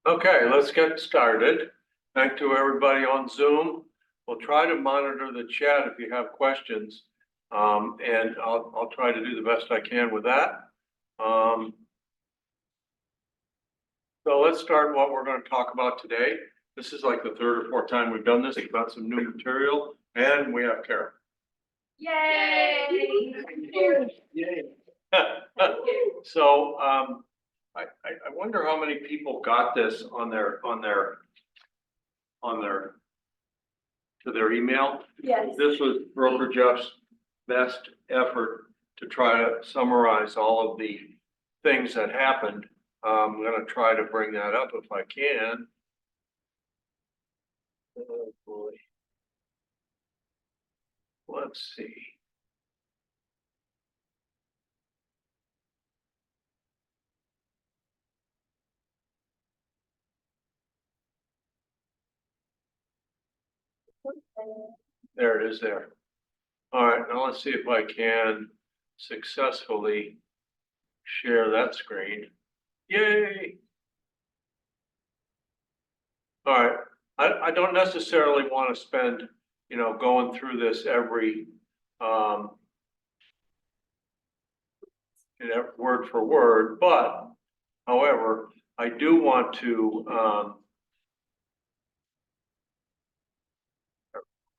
Okay, let's get started. Thank to everybody on Zoom. We'll try to monitor the chat if you have questions. And I'll try to do the best I can with that. So let's start what we're going to talk about today. This is like the third or fourth time we've done this. We've got some new material and we have Karen. Yay! Yay. So I wonder how many people got this on their to their email. Yes. This was Broker Jeff's best effort to try to summarize all of the things that happened. I'm going to try to bring that up if I can. Oh boy. Let's see. There it is there. All right, now let's see if I can successfully share that screen. Yay! All right, I don't necessarily want to spend, going through this every word for word, but however, I do want to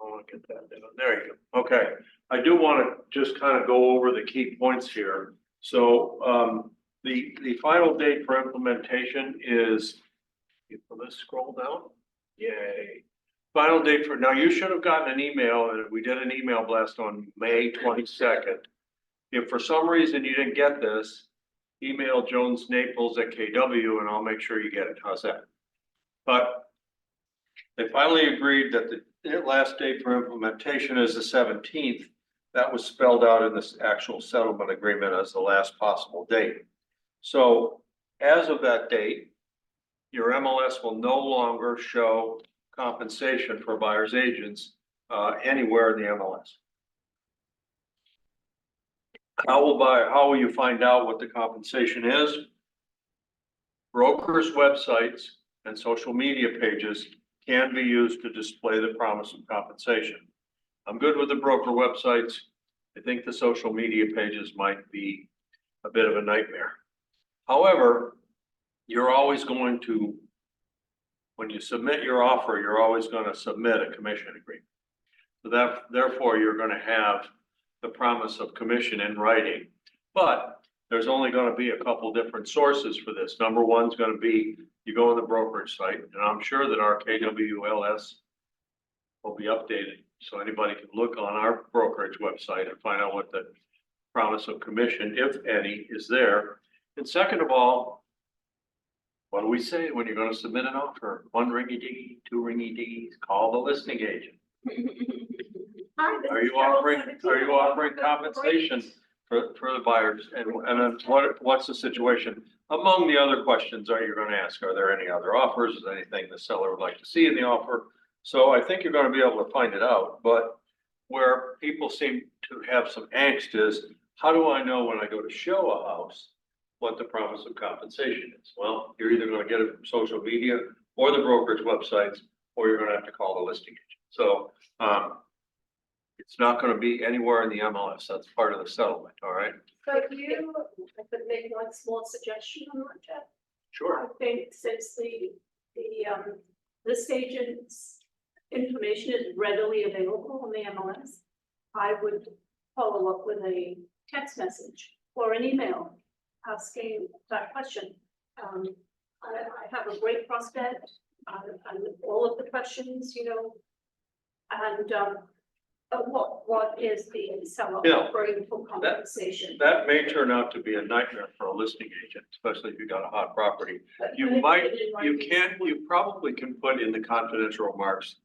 I want to get that down. There you go. Okay. I do want to just kind of go over the key points here. So the final date for implementation is, let's scroll down. Yay. Final date for, now you should have gotten an email, and we did an email blast on May 22nd. If for some reason you didn't get this, email Jones Naples at KW and I'll make sure you get it. How's that? But they finally agreed that the last date for implementation is the 17th. That was spelled out in this actual settlement agreement as the last possible date. So as of that date, your MLS will no longer show compensation for buyer's agents anywhere in the MLS. How will you find out what the compensation is? Brokers' websites and social media pages can be used to display the promise of compensation. I'm good with the broker websites. I think the social media pages might be a bit of a nightmare. However, you're always going to, when you submit your offer, you're always going to submit a commission agreement. So therefore, you're going to have the promise of commission in writing. But there's only going to be a couple different sources for this. Number one is going to be, you go on the brokerage site, and I'm sure that our KWLS will be updated. So anybody can look on our brokerage website and find out what the promise of commission, if any, is there. And second of all, what do we say when you're going to submit an offer? One ringy-dee, two ringy-dees, call the listing agent. Are you offering compensation for the buyers? And then what's the situation? Among the other questions are you going to ask, are there any other offers? Is there anything the seller would like to see in the offer? So I think you're going to be able to find it out. But where people seem to have some angst is, how do I know when I go to show a house what the promise of compensation is? Well, you're either going to get it from social media or the brokerage websites, or you're going to have to call the listing agent. So it's not going to be anywhere in the MLS. That's part of the settlement. All right. So I could make one small suggestion on that, Jeff. Sure. I think since the list agent's information is readily available on the MLS, I would follow up with a text message or an email asking that question. I have a great prospect and all of the questions, and what is the seller offering for compensation? That may turn out to be a nightmare for a listing agent, especially if you got a hot property. You probably can put in the confidential remarks.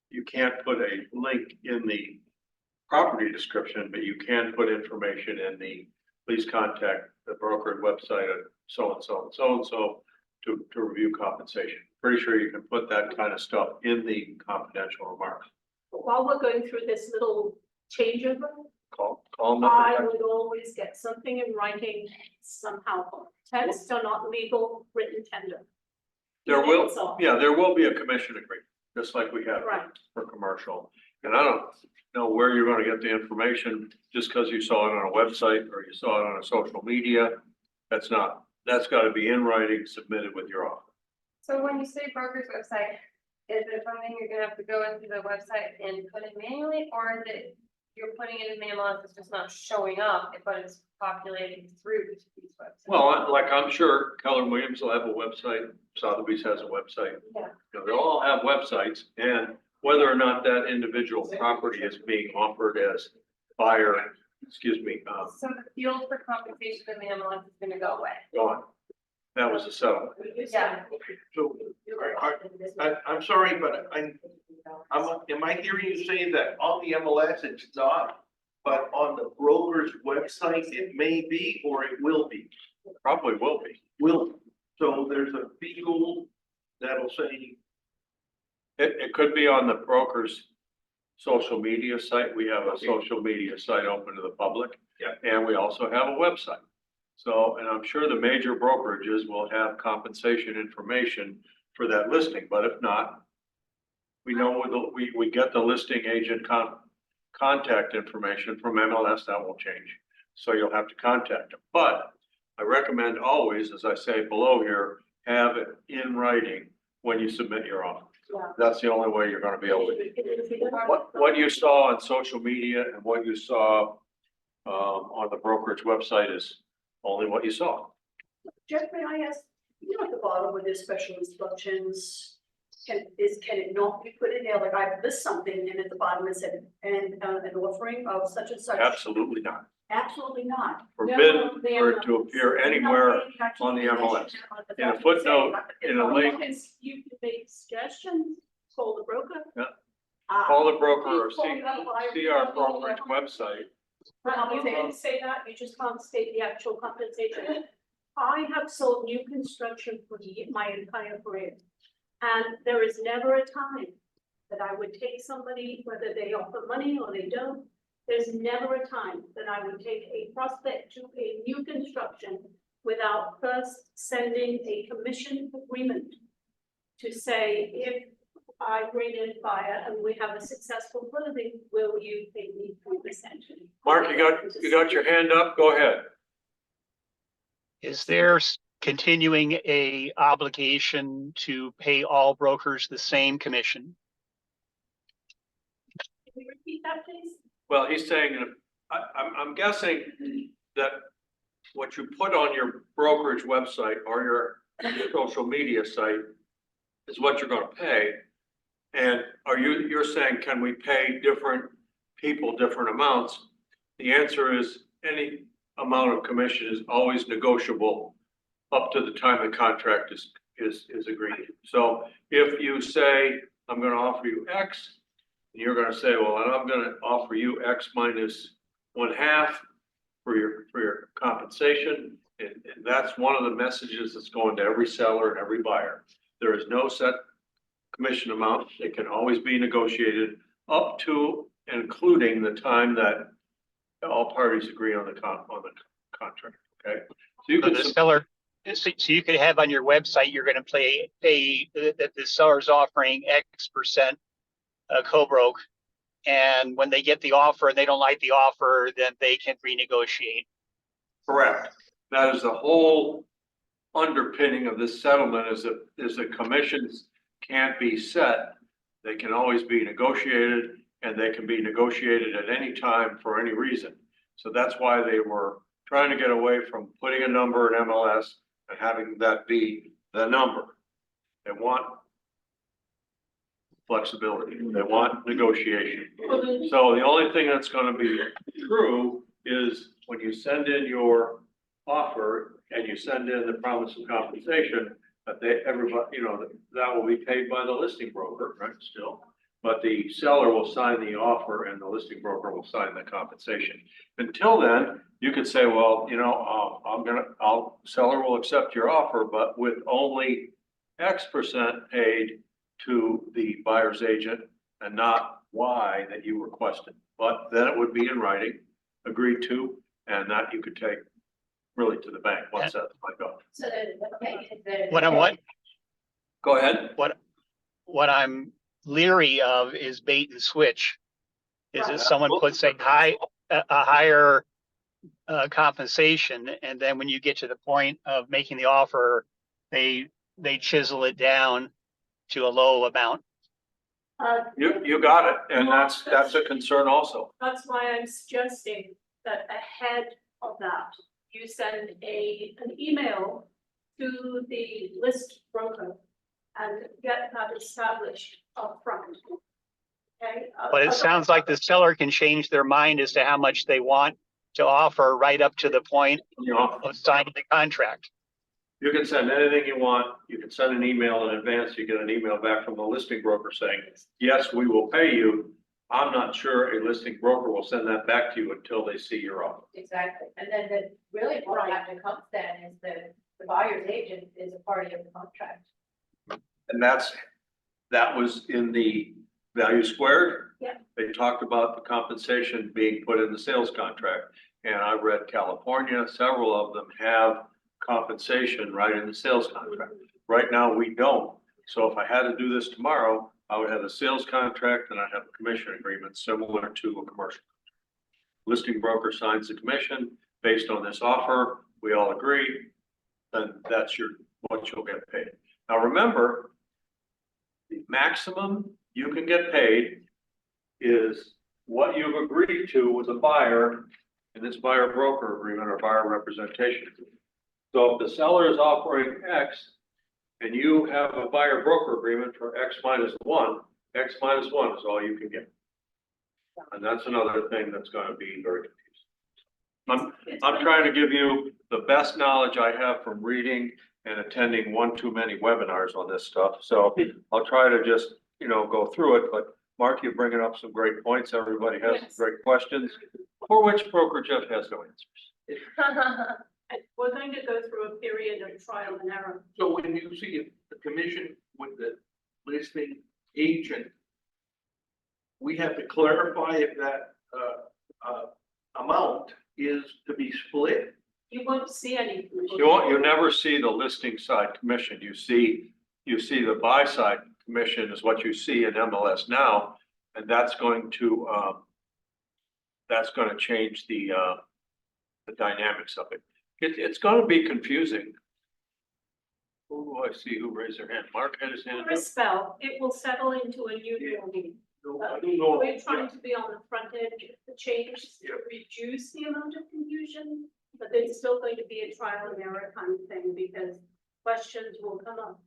You can't put a link in the property description, but you can put information in the, please contact the broker website of so-and-so and so-and-so to review compensation. Pretty sure you can put that kind of stuff in the confidential remarks. While we're going through this little changeover, Call Call them up I and text. would always get something in writing somehow. Text are not legal, written tender. There will, That's all. yeah, there will be a commission agreement, just like we have Right. for commercial. And I don't know where you're gonna get the information, just because you saw it on a website or you saw it on a social media. That's gotta be in writing, submitted with your offer. So when you say broker's website, is it something you're gonna have to go into the website and put in manually, or is it you're putting it in manual, it's just not showing up, but it's populating through these websites? Well, like I'm sure Keller Williams will have a website, Sotheby's has a website. Yeah. You know, they'll all have websites, and whether or not that individual property is being offered as buyer, excuse me, So the field for compensation in the MLS is gonna go away. gone. That was a settlement. Yeah. So, I'm sorry, but am I hearing you say that on the MLS it's not, but on the broker's website it may be, or it will be? Probably will be. Will, so there's a field that'll say, It could be on the broker's social media site. We have a social media site open to the public. Yeah. And we also have a website. So, and I'm sure the major brokerages will have compensation information for that listing, but if not, we know we get the listing agent contact information from MLS, that will change. So you'll have to contact them. But I recommend always, as I say below here, have it in writing when you submit your offer. Yeah. That's the only way you're gonna be able to. What you saw on social media and what you saw on the brokerage website is only what you saw. Jeffrey, I asked, you know, at the bottom where there's special instructions, can it not be put in there? Like I list something and at the bottom it said, and an offering of such and such. Absolutely not. Absolutely not. Forbidden for it to appear anywhere on the MLS. In a footnote, in a link. You can make suggestions, call the broker. Yeah. Uh, Call the broker or please call see the buyer. see our brokerage website. You can't say that, you just can't state the actual compensation. I have sold new construction for my entire career. And there is never a time that I would take somebody, whether they offer money or they don't. There's never a time that I would take a prospect to a new construction without first sending a commission agreement to say, if I bring in buyer and we have a successful closing, will you pay me 3%? Mark, you got your hand up? Go ahead. Is there continuing a obligation to pay all brokers the same commission? Can you repeat that, please? Well, he's saying, I'm guessing that what you put on your brokerage website or your social media site is what you're gonna pay. And you're saying, can we pay different people different amounts? The answer is any amount of commission is always negotiable up to the time the contract is agreed. So if you say, I'm gonna offer you X, and you're gonna say, well, and I'm gonna offer you X minus 1/2 for your compensation. And that's one of the messages that's going to every seller and every buyer. There is no set commission amount. It can always be negotiated up to and including the time that all parties agree on the contract, okay? So you So can, the seller, so you could have on your website, you're gonna pay that the seller's offering X% co-broke. And when they get the offer and they don't like the offer, then they can renegotiate. correct. That is the whole underpinning of this settlement is that commissions can't be set. They can always be negotiated and they can be negotiated at any time for any reason. So that's why they were trying to get away from putting a number in MLS and having that be the number. They want flexibility. They want negotiation. So the only thing that's gonna be true is when you send in your offer and you send in the promise of compensation, that everybody, that will be paid by the listing broker, right, still. But the seller will sign the offer and the listing broker will sign the compensation. Until then, you could say, well, seller will accept your offer, but with only X% paid to the buyer's agent and not Y that you requested. But then it would be in writing agreed to, and that you could take really to the bank once that might go. So then, okay, is there? What Go ahead. what I'm leery of is bait and switch. Is Right. that someone puts a higher compensation, and then when you get to the point of making the offer, they chisel it down to a low amount. You got it, and that's a concern also. That's why I'm suggesting that ahead of that, you send an email to the list broker and get that established upfront. Okay? But it sounds like the seller can change their mind as to how much they want to offer right up to the point You know, of signing the contract. you can send anything you want. You can send an email in advance. You get an email back from the listing broker saying, yes, we will pay you. I'm not sure a listing broker will send that back to you until they see your offer. Exactly, and then really what actually comes then is the buyer's agent is a party of the contract. And that was in the value squared. Yeah. They talked about the compensation being put in the sales contract. And I read California, several of them have compensation right in the sales contract. Right now, we don't. So if I had to do this tomorrow, I would have a sales contract and I'd have a commission agreement similar to a commercial. Listing broker signs the commission based on this offer. We all agree, then that's what you'll get paid. Now, remember, the maximum you can get paid is what you've agreed to with the buyer in this buyer broker agreement or buyer representation. So if the seller is offering X and you have a buyer broker agreement for X minus one is all you can get. And that's another thing that's going to be very confusing. I'm trying to give you the best knowledge I have from reading and attending one too many webinars on this stuff. So I'll try to just, go through it, but Mark, you're bringing up some great points. Everybody has some Yes. great questions, for which broker Jeff has no answers. And we're going to go through a period of trial and error. So when you see the commission with the listing agent, we have to clarify if that, amount is to be split. You won't see any. You never see the listing side commission. You see the buy side commission is what you see in MLS now. And that's going to change the dynamics of it. It's going to be confusing. Oh, I see who raised their hand. Mark had his hand For a up. spell, it will settle into a new meeting. I don't know. We're trying to be on the front edge of the change, to Yeah. reduce the amount of confusion, but there's still going to be a trial and error kind of thing because questions will come up.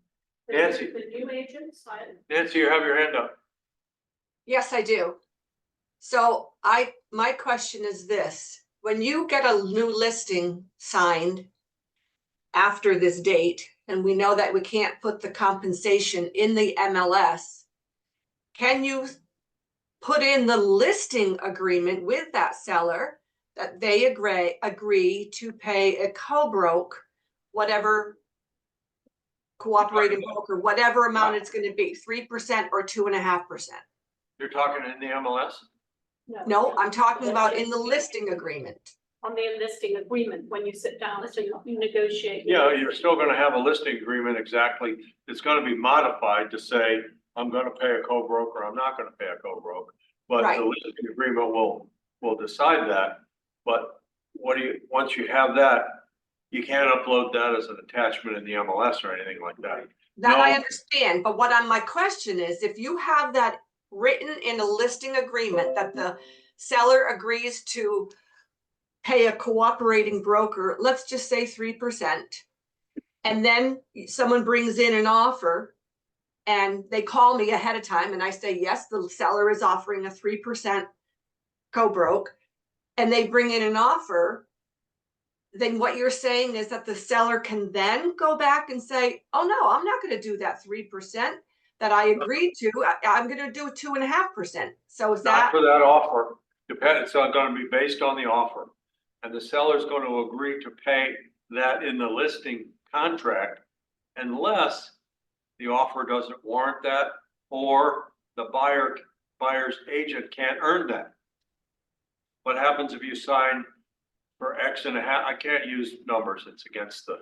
Nancy. The new agents, Nancy, you have your hand up. Yes, I do. So my question is this, when you get a new listing signed after this date, and we know that we can't put the compensation in the MLS, can you put in the listing agreement with that seller that they agree to pay a co-broke, whatever cooperating broker, whatever amount it's going to be, 3% or 2.5%? You're talking in the MLS? No, I'm talking about in the listing agreement. on the listing agreement, when you sit down to negotiate. Yeah, you're still gonna have a listing agreement exactly. It's gonna be modified to say, I'm gonna pay a co-broker, I'm not gonna pay a co-broker. But Right. the listing agreement will decide that. But once you have that, you can't upload that as an attachment in the MLS or anything like that. That I No. understand, but my question is, if you have that written in a listing agreement that the seller agrees to pay a cooperating broker, let's just say 3%, and then someone brings in an offer and they call me ahead of time and I say, yes, the seller is offering a 3% co-broke, and they bring in an offer, then what you're saying is that the seller can then go back and say, oh no, I'm not going to do that 3% that I agreed to. I'm going to do 2.5%. So is Not that for that offer. It's gonna be based on the offer. And the seller's gonna agree to pay that in the listing contract unless the offer doesn't warrant that or the buyer's agent can't earn that. what happens if you sign for X and a half? I can't use numbers, it's against the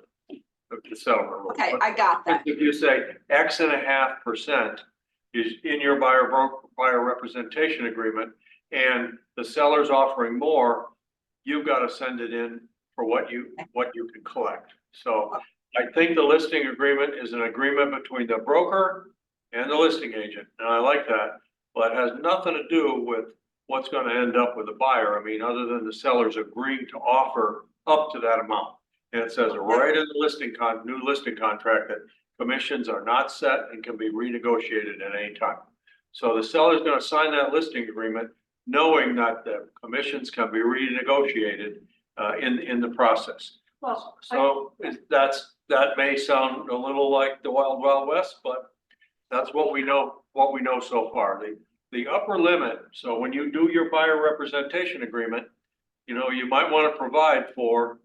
settlement rules. Okay, But I got that. if you say X and a half percent is in your buyer representation agreement, and the seller's offering more, you've got to send it in for what you can collect. So I think the listing agreement is an agreement between the broker and the listing agent, and I like that, but it has nothing to do with what's gonna end up with the buyer. I mean, other than the sellers agreeing to offer up to that amount. And it says right in the new listing contract that commissions are not set and can be renegotiated at any time. So the seller's gonna sign that listing agreement knowing that the commissions can be renegotiated in the process. Well, So that may sound a little like the Wild Wild West, but that's what we know so far. The upper limit, so when you do your buyer representation agreement, you know, you might want to provide for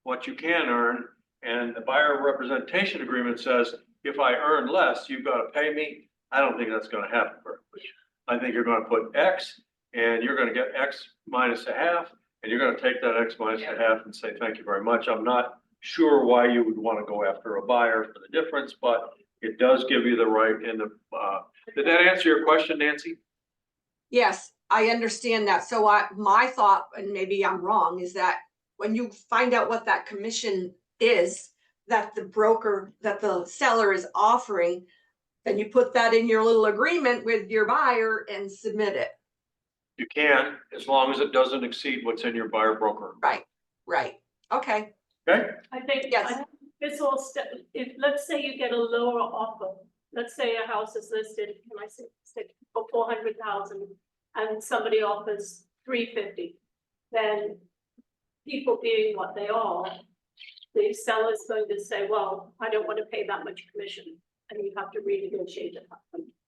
what you can earn. And the buyer representation agreement says, if I earn less, you've got to pay me. I don't think that's going to happen very much. I think you're going to put X and you're going to get X minus a half, and you're going to take that X minus a half and say, thank you very much. I'm not sure why you would want to go after a buyer for the difference, but it does give you the right in the, did that answer your question, Nancy? Yes, I understand that. So my thought, and maybe I'm wrong, is that when you find out what that commission is, that the seller is offering, then you put that in your little agreement with your buyer and submit it. You can, as long as it doesn't exceed what's in your buyer broker. Right. Okay. Okay? I think, Yes. I think this all if, let's say you get a lower offer, let's say a house is listed, can I say, for 400,000, and somebody offers 350, then people being what they are, the seller's going to say, well, I don't want to pay that much commission, and you have to renegotiate it.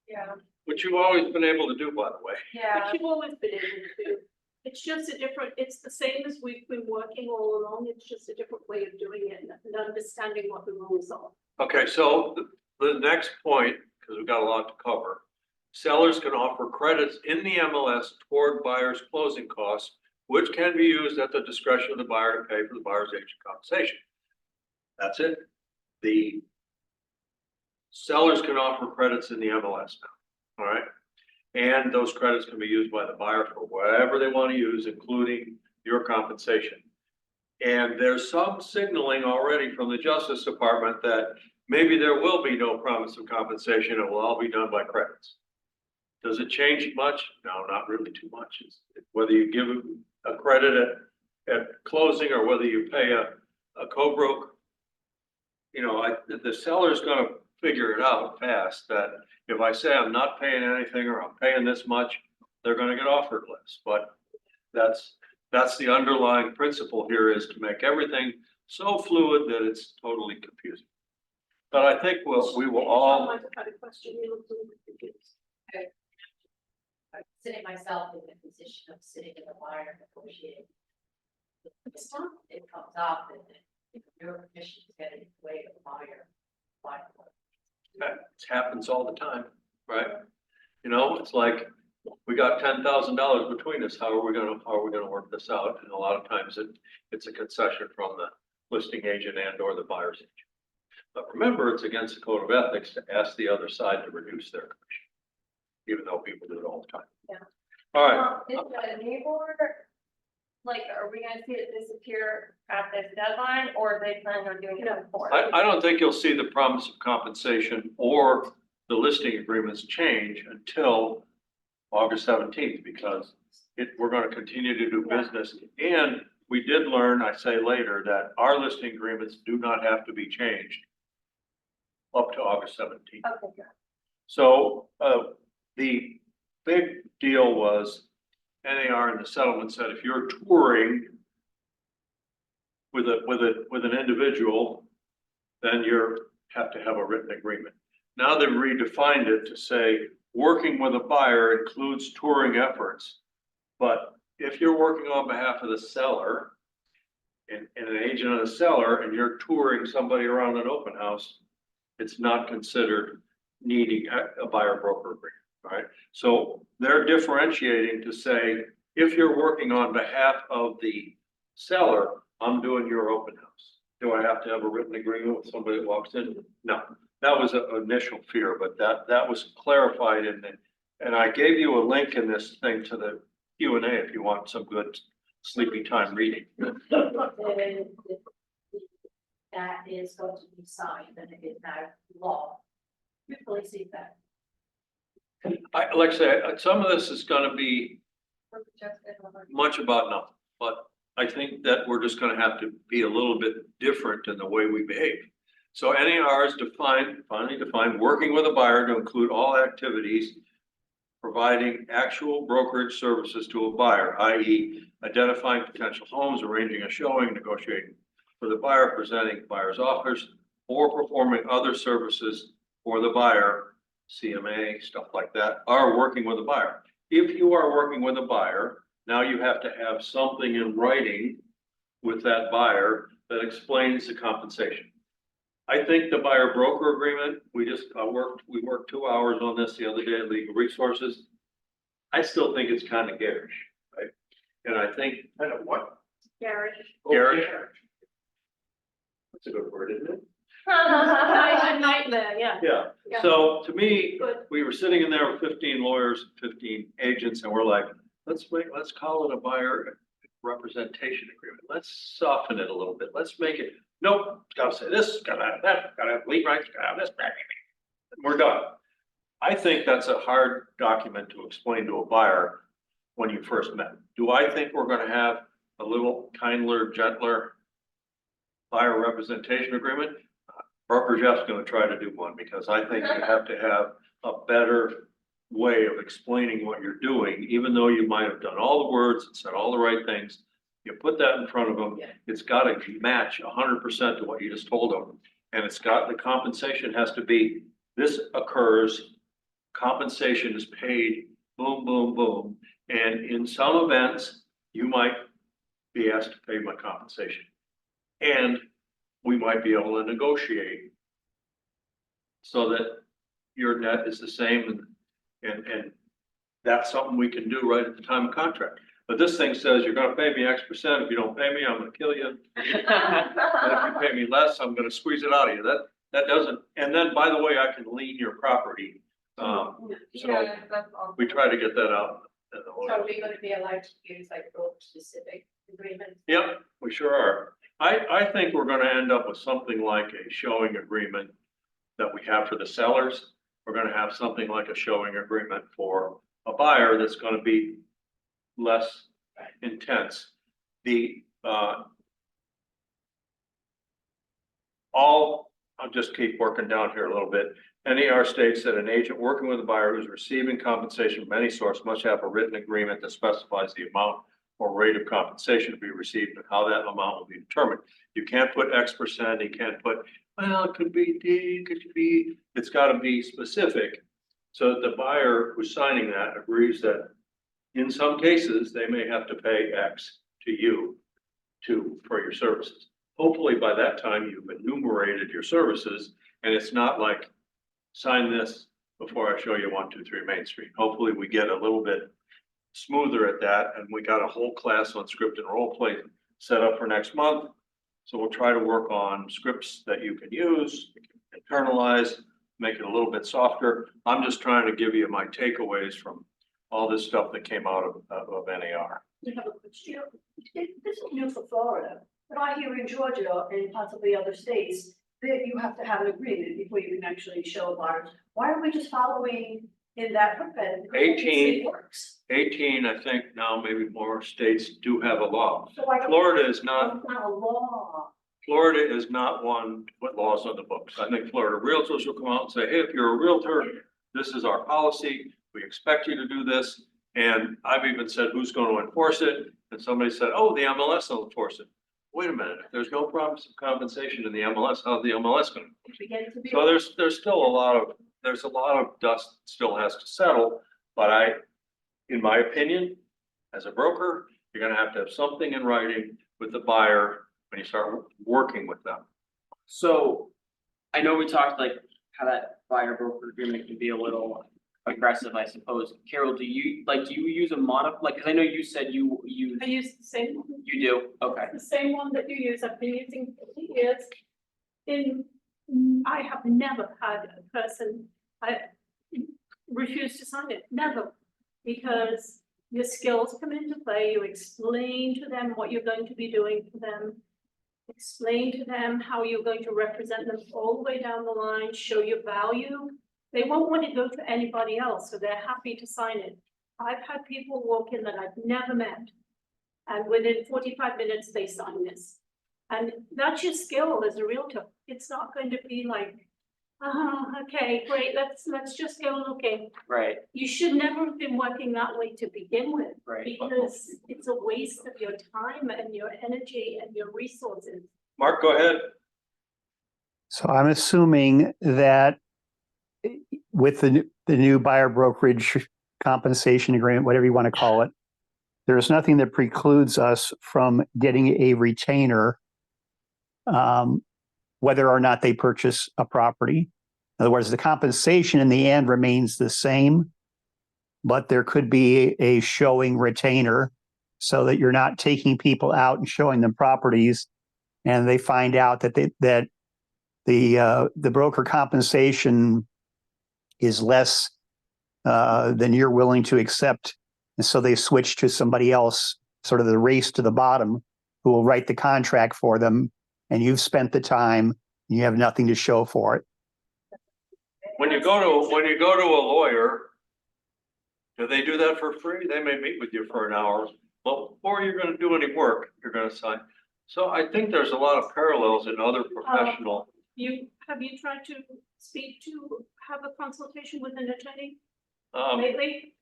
Yeah, Which you've always been able to do, by the way. yeah. But you've always been able to do. It's just a different, it's the same as we've been working all along. It's just a different way of doing it and understanding what the rules are. Okay, so the next point, because we've got a lot to cover. Sellers can offer credits in the MLS toward buyer's closing costs, which can be used at the discretion of the buyer to pay for the buyer's agent compensation. That's it. The sellers can offer credits in the MLS now, all right? And those credits can be used by the buyer for whatever they want to use, including your compensation. And there's some signaling already from the Justice Department that maybe there will be no promise of compensation. It will all be done by credits. Does it change much? No, not really too much. It's whether you give a credit at closing or whether you pay a co-broke. You know, the seller's gonna figure it out fast that if I say I'm not paying anything or I'm paying this much, they're gonna get offered less. But that's the underlying principle here, is to make everything so fluid that it's totally confusing. But I think we will all. I had a question. You look a little confused. I'm sitting myself in the position of sitting in the buyer negotiating. It comes up and your commission is getting way of the buyer. That happens all the time, right? You know, it's like, we got $10,000 between us. How are we gonna work this out? And a lot of times it's a concession from the listing agent and or the buyer's agent. But remember, it's against the code of ethics to ask the other side to reduce their commission, even though people do it all the time. Yeah. All right, Is the neighbor, like, are we gonna see it disappear at this deadline, or are they planning on doing it before? I don't think you'll see the promise of compensation or the listing agreements change until August 17th, because we're gonna continue to do business. And we did learn, I say later, that our listing agreements do not have to be changed up to August 17th. Okay, good. So, the big deal was NAR in the settlement said, if you're touring with an individual, then have to have a written agreement. Now they've redefined it to say, working with a buyer includes touring efforts. But if you're working on behalf of the seller and an agent of the seller, and you're touring somebody around an open house, it's not considered needing a buyer broker agreement, all right? So they're differentiating to say, If you're working on behalf of the seller, I'm doing your open house. Do I have to have a written agreement with somebody that walks in? No, that was an initial fear, but that was clarified in the, and I gave you a link in this thing to the Q&A if you want some good sleepy time reading. That is going to be signed and it is now law. You fully see that. Like I say, some of this is gonna be much about nothing, but I think that we're just gonna have to be a little bit different in the way we behave. So NAR is finally defined, working with a buyer to include all activities providing actual brokerage services to a buyer, i.e. identifying potential homes, arranging a showing, negotiating for the buyer, presenting buyer's offers, or performing other services for the buyer, CMA, stuff like that, are working with a buyer. If you are working with a buyer, now you have to have something in writing with that buyer that explains the compensation. I think the buyer broker agreement, we worked 2 hours on this the other day at Legal Resources. I still think it's kind of garish, right? And I think, Kind of what? Garish. garish, that's a good word, isn't it? A nightmare, yeah. Yeah, Yeah. so to me, Good. we were sitting in there with 15 lawyers, 15 agents, and we're like, let's call it a buyer representation agreement. Let's soften it a little bit. Let's make it, nope, gotta say this, gotta have that, gotta have lien rights, gotta have this, and we're done. I think that's a hard document to explain to a buyer when you first met. Do I think we're gonna have a little kindler, gentler buyer representation agreement? Broker Jeff's gonna try to do one, because I think you have to have a better way of explaining what you're doing, even though you might have done all the words and said all the right things. You put that in front of them, Yeah. it's gotta match 100% to what you just told them. And the compensation has to be, this occurs, compensation is paid, boom, boom, boom. And in some events, you might be asked to pay my compensation. And we might be able to negotiate so that your net is the same, and that's something we can do right at the time of contract. But this thing says you're gonna pay me X%. If you don't pay me, I'm gonna kill you. And if you pay me less, I'm gonna squeeze it out of you. That doesn't, and then, by the way, I can lien your property. So Yeah, that's all. we try to get that out. So are we gonna be allowed to use like broker specific agreements? Yep, we sure are. I think we're gonna end up with something like a showing agreement that we have for the sellers. We're gonna have something like a showing agreement for a buyer that's gonna be less intense. I'll just keep working down here a little bit. NAR states that an agent working with a buyer who's receiving compensation from any source must have a written agreement that specifies the amount or rate of compensation to be received and how that amount will be determined. You can't put X%, you can't put, well, it could be D, it could be, it's gotta be specific. So that the buyer who's signing that agrees that in some cases, they may have to pay X to you for your services. Hopefully by that time, you've enumerated your services, and it's not like, sign this before I show you 123 Main Street. Hopefully we get a little bit smoother at that, and we got a whole class on script and role play set up for next month. So we'll try to work on scripts that you can use, internalize, make it a little bit softer. I'm just trying to give you my takeaways from all this stuff that came out of NAR. We have a question. This is new for Florida, but I hear in Georgia and possibly other states that you have to have an agreement before you can actually show buyers. Why are we just following in that footprint? 18. Works. 18, I think now maybe more states do have a law. So I don't. Florida is not, It's not a law. Florida is not one to put laws on the books. I think Florida realtors will come out and say, hey, if you're a realtor, this is our policy. We expect you to do this. And I've even said, who's going to enforce it? And somebody said, oh, the MLS will enforce it. Wait a minute, if there's no promise of compensation in the MLS, how's the MLS going to? If we get it to be. So there's still a lot of dust that still has to settle, but in my opinion, as a broker, you're gonna have to have something in writing with the buyer when you start working with them. So I know we talked like how that buyer broker agreement can be a little aggressive, I suppose. Carol, do you use a like, cause I know you said you I use the same one. you do, okay, The same one that you use, I've been using for years. I have never had a person, I refuse to sign it, never. Because your skills come into play, you explain to them what you're going to be doing for them. Explain to them how you're going to represent them all the way down the line, show your value. They won't want to go to anybody else, so they're happy to sign it. I've had people walk in that I've never met. And within 45 minutes, they sign this. And that's your skill as a realtor. It's not going to be like, oh, okay, great, let's just go looking. right, You should never have been working that way to begin with, right. because it's a waste of your time and your energy and your resources. Mark, go ahead. So I'm assuming that with the new buyer brokerage compensation agreement, whatever you want to call it, there's nothing that precludes us from getting a retainer, whether or not they purchase a property. In other words, the compensation in the end remains the same, but there could be a showing retainer so that you're not taking people out and showing them properties and they find out that the broker compensation is less than you're willing to accept. And so they switch to somebody else, sort of the race to the bottom, who will write the contract for them. And you've spent the time and you have nothing to show for it. When you go to a lawyer, do they do that for free? They may meet with you for an hour, but before you're gonna do any work, you're gonna sign. So I think there's a lot of parallels in other professional. Have you tried to have a consultation with an attorney Um, lately?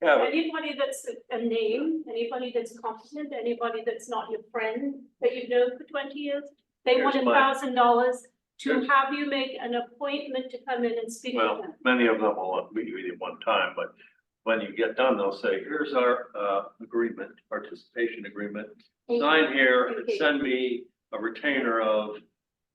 yeah, Anybody that's a name, anybody that's competent, anybody that's not your friend that you've known for 20 years, they want Here's my- $1,000 to Here's- have you make an appointment to come in and speak to well, them. many of them will meet with you one time, but when you get done, they'll say, here's our agreement, participation agreement. Sign here and send me a retainer of,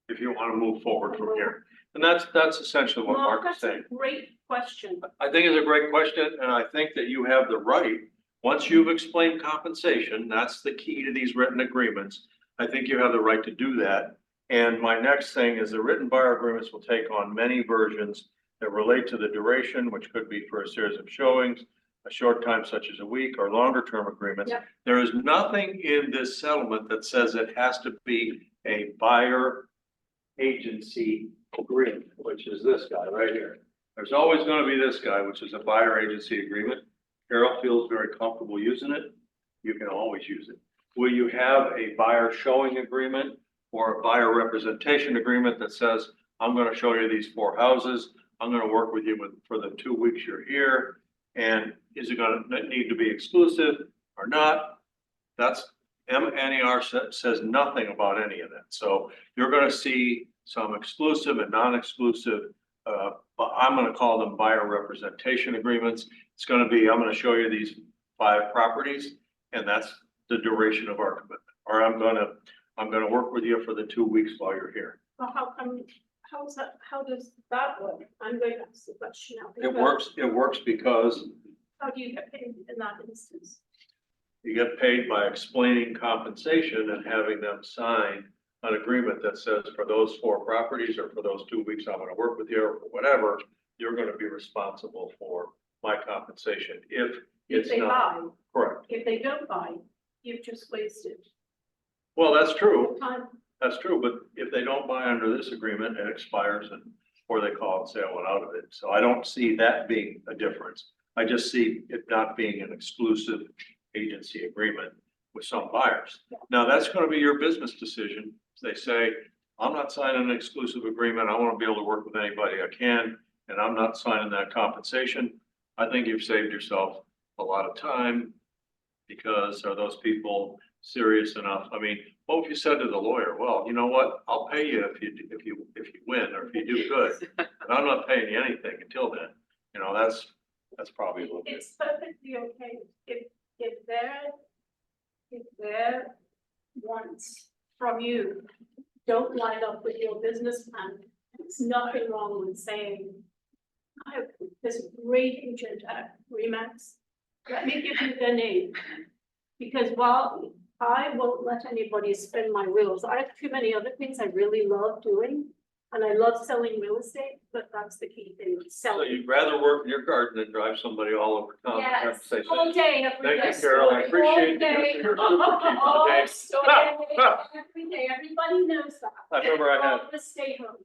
if you want to move forward from here. And that's essentially what Mark, Mark is that's a saying. great question. I think it's a great question, and I think that you have the right, once you've explained compensation, that's the key to these written agreements. I think you have the right to do that. And my next thing is the written buyer agreements will take on many versions that relate to the duration, which could be for a series of showings, a short time such as a week, or longer term agreements. Yep. There is nothing in this settlement that says it has to be a buyer agency agreement, which is this guy right here. There's always going to be this guy, which is a buyer agency agreement. Carol feels very comfortable using it. You can always use it. Will you have a buyer showing agreement or a buyer representation agreement that says, I'm going to show you these 4 houses. I'm going to work with you for the 2 weeks you're here. And is it going to need to be exclusive or not? That's NER says nothing about any of that. So you're going to see some exclusive and non-exclusive, but I'm going to call them buyer representation agreements. It's going to be, I'm going to show you these 5 properties, and that's the duration of our commitment. Or I'm going to work with you for the 2 weeks while you're here. Well, how does that work? I'm going to ask the question now. It because works because How do you get paid in that instance? you get paid by explaining compensation and having them sign an agreement that says for those 4 properties or for those 2 weeks, I'm gonna work with you or whatever, you're gonna be responsible for my compensation if If it's they not buy, correct. if they don't buy, you've just wasted Well, that's true. time. That's true, but if they don't buy under this agreement, it expires and, or they call and say I want out of it. So I don't see that being a difference. I just see it not being an exclusive agency agreement with some buyers. Now, that's gonna be your business decision. They say, I'm not signing an exclusive agreement. I wanna be able to work with anybody I can, and I'm not signing that compensation. I think you've saved yourself a lot of time, because are those people serious enough? I mean, what if you said to the lawyer, well, you know what, I'll pay you if you win, or if you do good, and I'm not paying you anything until then. You know, that's probably a little bit. It's perfectly okay if their wants from you don't line up with your business plan. There's nothing wrong with saying, there's a great agent at Remax. Let me give you their name. Because while I won't let anybody spin my wheels, I have too many other things I really love doing. And I love selling real estate, but that's the key thing, So selling. you'd rather work in your garden than drive somebody all over town. I have to say Yes, all day, every day. Thank you, Carol. I appreciate All day. your super keeper, Oh, Dave. story every day, everybody knows that. I remember I had, All the stay home.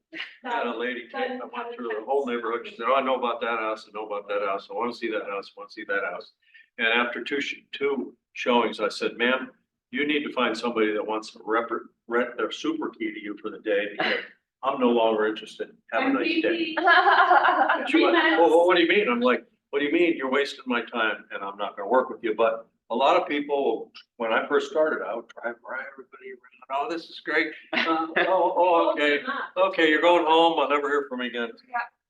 had a lady came, I went through the whole neighborhood. She said, oh, I know about that house, I know about that house. I want to see that house, I want to see that house. And after two showings, I said, ma'am, you need to find somebody that wants to rent their super key to you for the day because I'm no longer interested. Have a nice day. And she went, well, what do you mean? I'm like, what do you mean? You're wasting my time and I'm not gonna work with you. But a lot of people, when I first started, I would drive around everybody around. Oh, this is great. Okay. Okay, you're going home. I'll never hear from you again.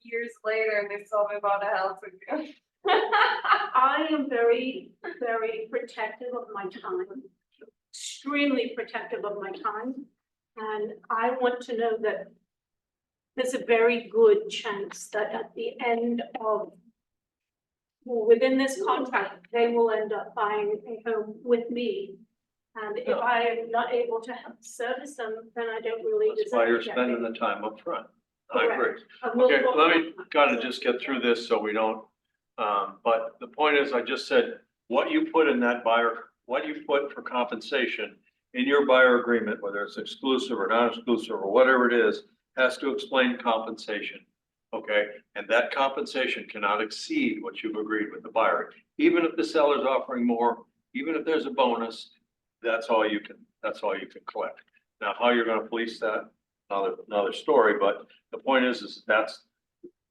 Years later, and they still haven't bought a house again. I am very, very protective of my time, extremely protective of my time. And I want to know that there's a very good chance that at the end of, within this contract, they will end up buying a home with me. And if I am not able to service them, then I don't really That's why you're deserve spending it. the time up front. I agree. I will Okay, work let on me that. kind of just get through this so we don't, but the point is, I just said, what you put in that buyer, what you put for compensation in your buyer agreement, whether it's exclusive or non-exclusive or whatever it is, has to explain compensation. Okay, and that compensation cannot exceed what you've agreed with the buyer. Even if the seller's offering more, even if there's a bonus, that's all you can collect. Now, how you're gonna police that, another story, but the point is that's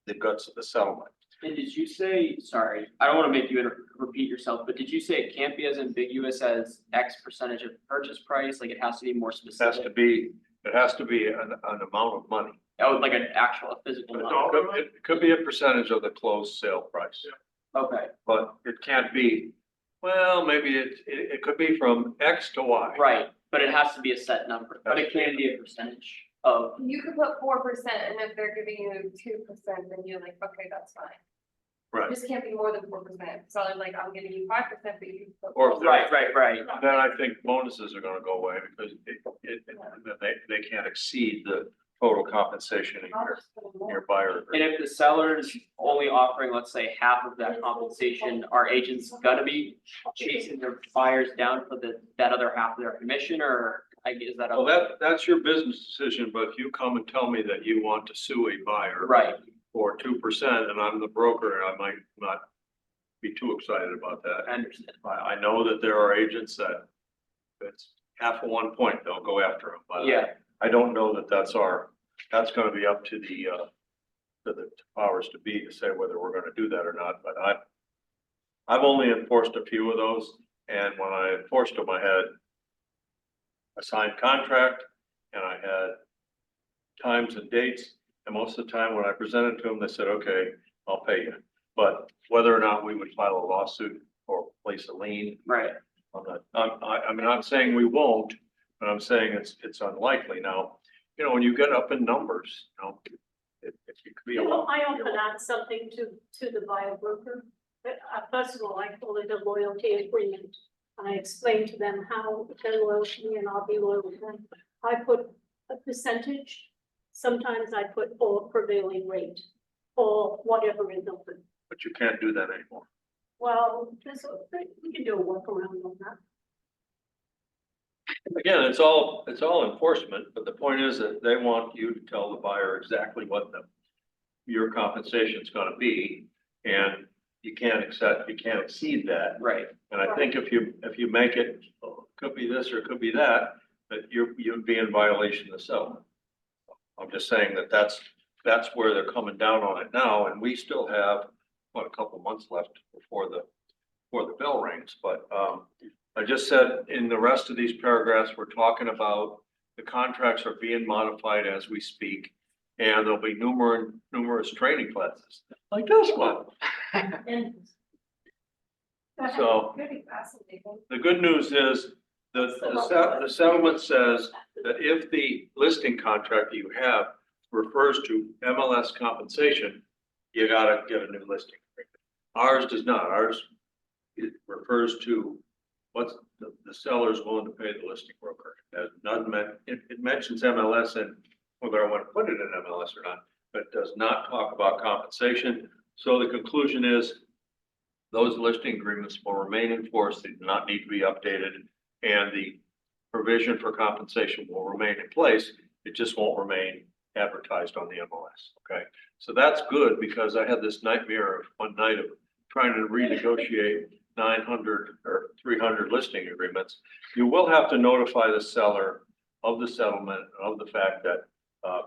the guts of the settlement. And did you say, sorry, I don't wanna make you repeat yourself, but did you say it can't be as ambiguous as X percentage of purchase price? Like it has to be more It specific? has to be an amount of money. Oh, like an actual physical number? It could be a percentage of the closed sale price, Okay, but it can't be, well, maybe it could be from X to Y. right, but it has to be a set number, but it can be a percentage of, You could put 4%, and if they're giving you 2%, then you're like, okay, that's fine. Right. It just can't be more than 4%. So I'm like, I'm giving you 5%, but you. put Or 4%. right. Then I think bonuses are gonna go away because they can't exceed the total compensation in your buyer. And if the seller's only offering, let's say, half of that compensation, are agents gonna be chasing their buyers down for that other half of their commission, or is that? Well, that's your business decision, but if you come and tell me that you want to sue a buyer. Right, For 2% and I'm the broker, I might not be too excited about that. I understand. I know that there are agents that it's half of 1 point, they'll go after them, but Yeah, I don't know that that's gonna be up to the powers to be to say whether we're gonna do that or not, but I've only enforced a few of those, and when I enforced them, I had a signed contract and I had times and dates. And most of the time when I presented to them, they said, okay, I'll pay you. But whether or not we would file a lawsuit or place a lien, right. I'm not saying we won't, but I'm saying it's unlikely. Now, when you get up in numbers, it could be a lot. I often add something to the buyer broker. First of all, I call it a loyalty agreement. I explain to them how they're loyal to me and I'll be loyal to them. I put a percentage. Sometimes I put all prevailing rate or whatever is open. But you can't do that anymore. Well, we can do a workaround on that. Again, it's all enforcement, but the point is that they want you to tell the buyer exactly what your compensation is gonna be. And you can't exceed that. Right. And I think if you make it, could be this or it could be that you'd be in violation of the settlement. I'm just saying that's where they're coming down on it now, and we still have, a couple months left before the bell rings, but, I just said in the rest of these paragraphs, we're talking about the contracts are being modified as we speak, and there'll be numerous training classes, like this one. And So Very fascinating. the good news is the settlement says that if the listing contract that you have refers to MLS compensation, you gotta get a new listing agreement. Ours does not. Ours, it refers to what's the seller's willing to pay the listing broker. It doesn't it mentions MLS and whether I want to put it in MLS or not, but does not talk about compensation. So the conclusion is those listing agreements will remain in force. They do not need to be updated, and the provision for compensation will remain in place. It just won't remain advertised on the MLS. Okay, so that's good because I had this nightmare of one night of trying to renegotiate 900 or 300 listing agreements. You will have to notify the seller of the settlement, of the fact that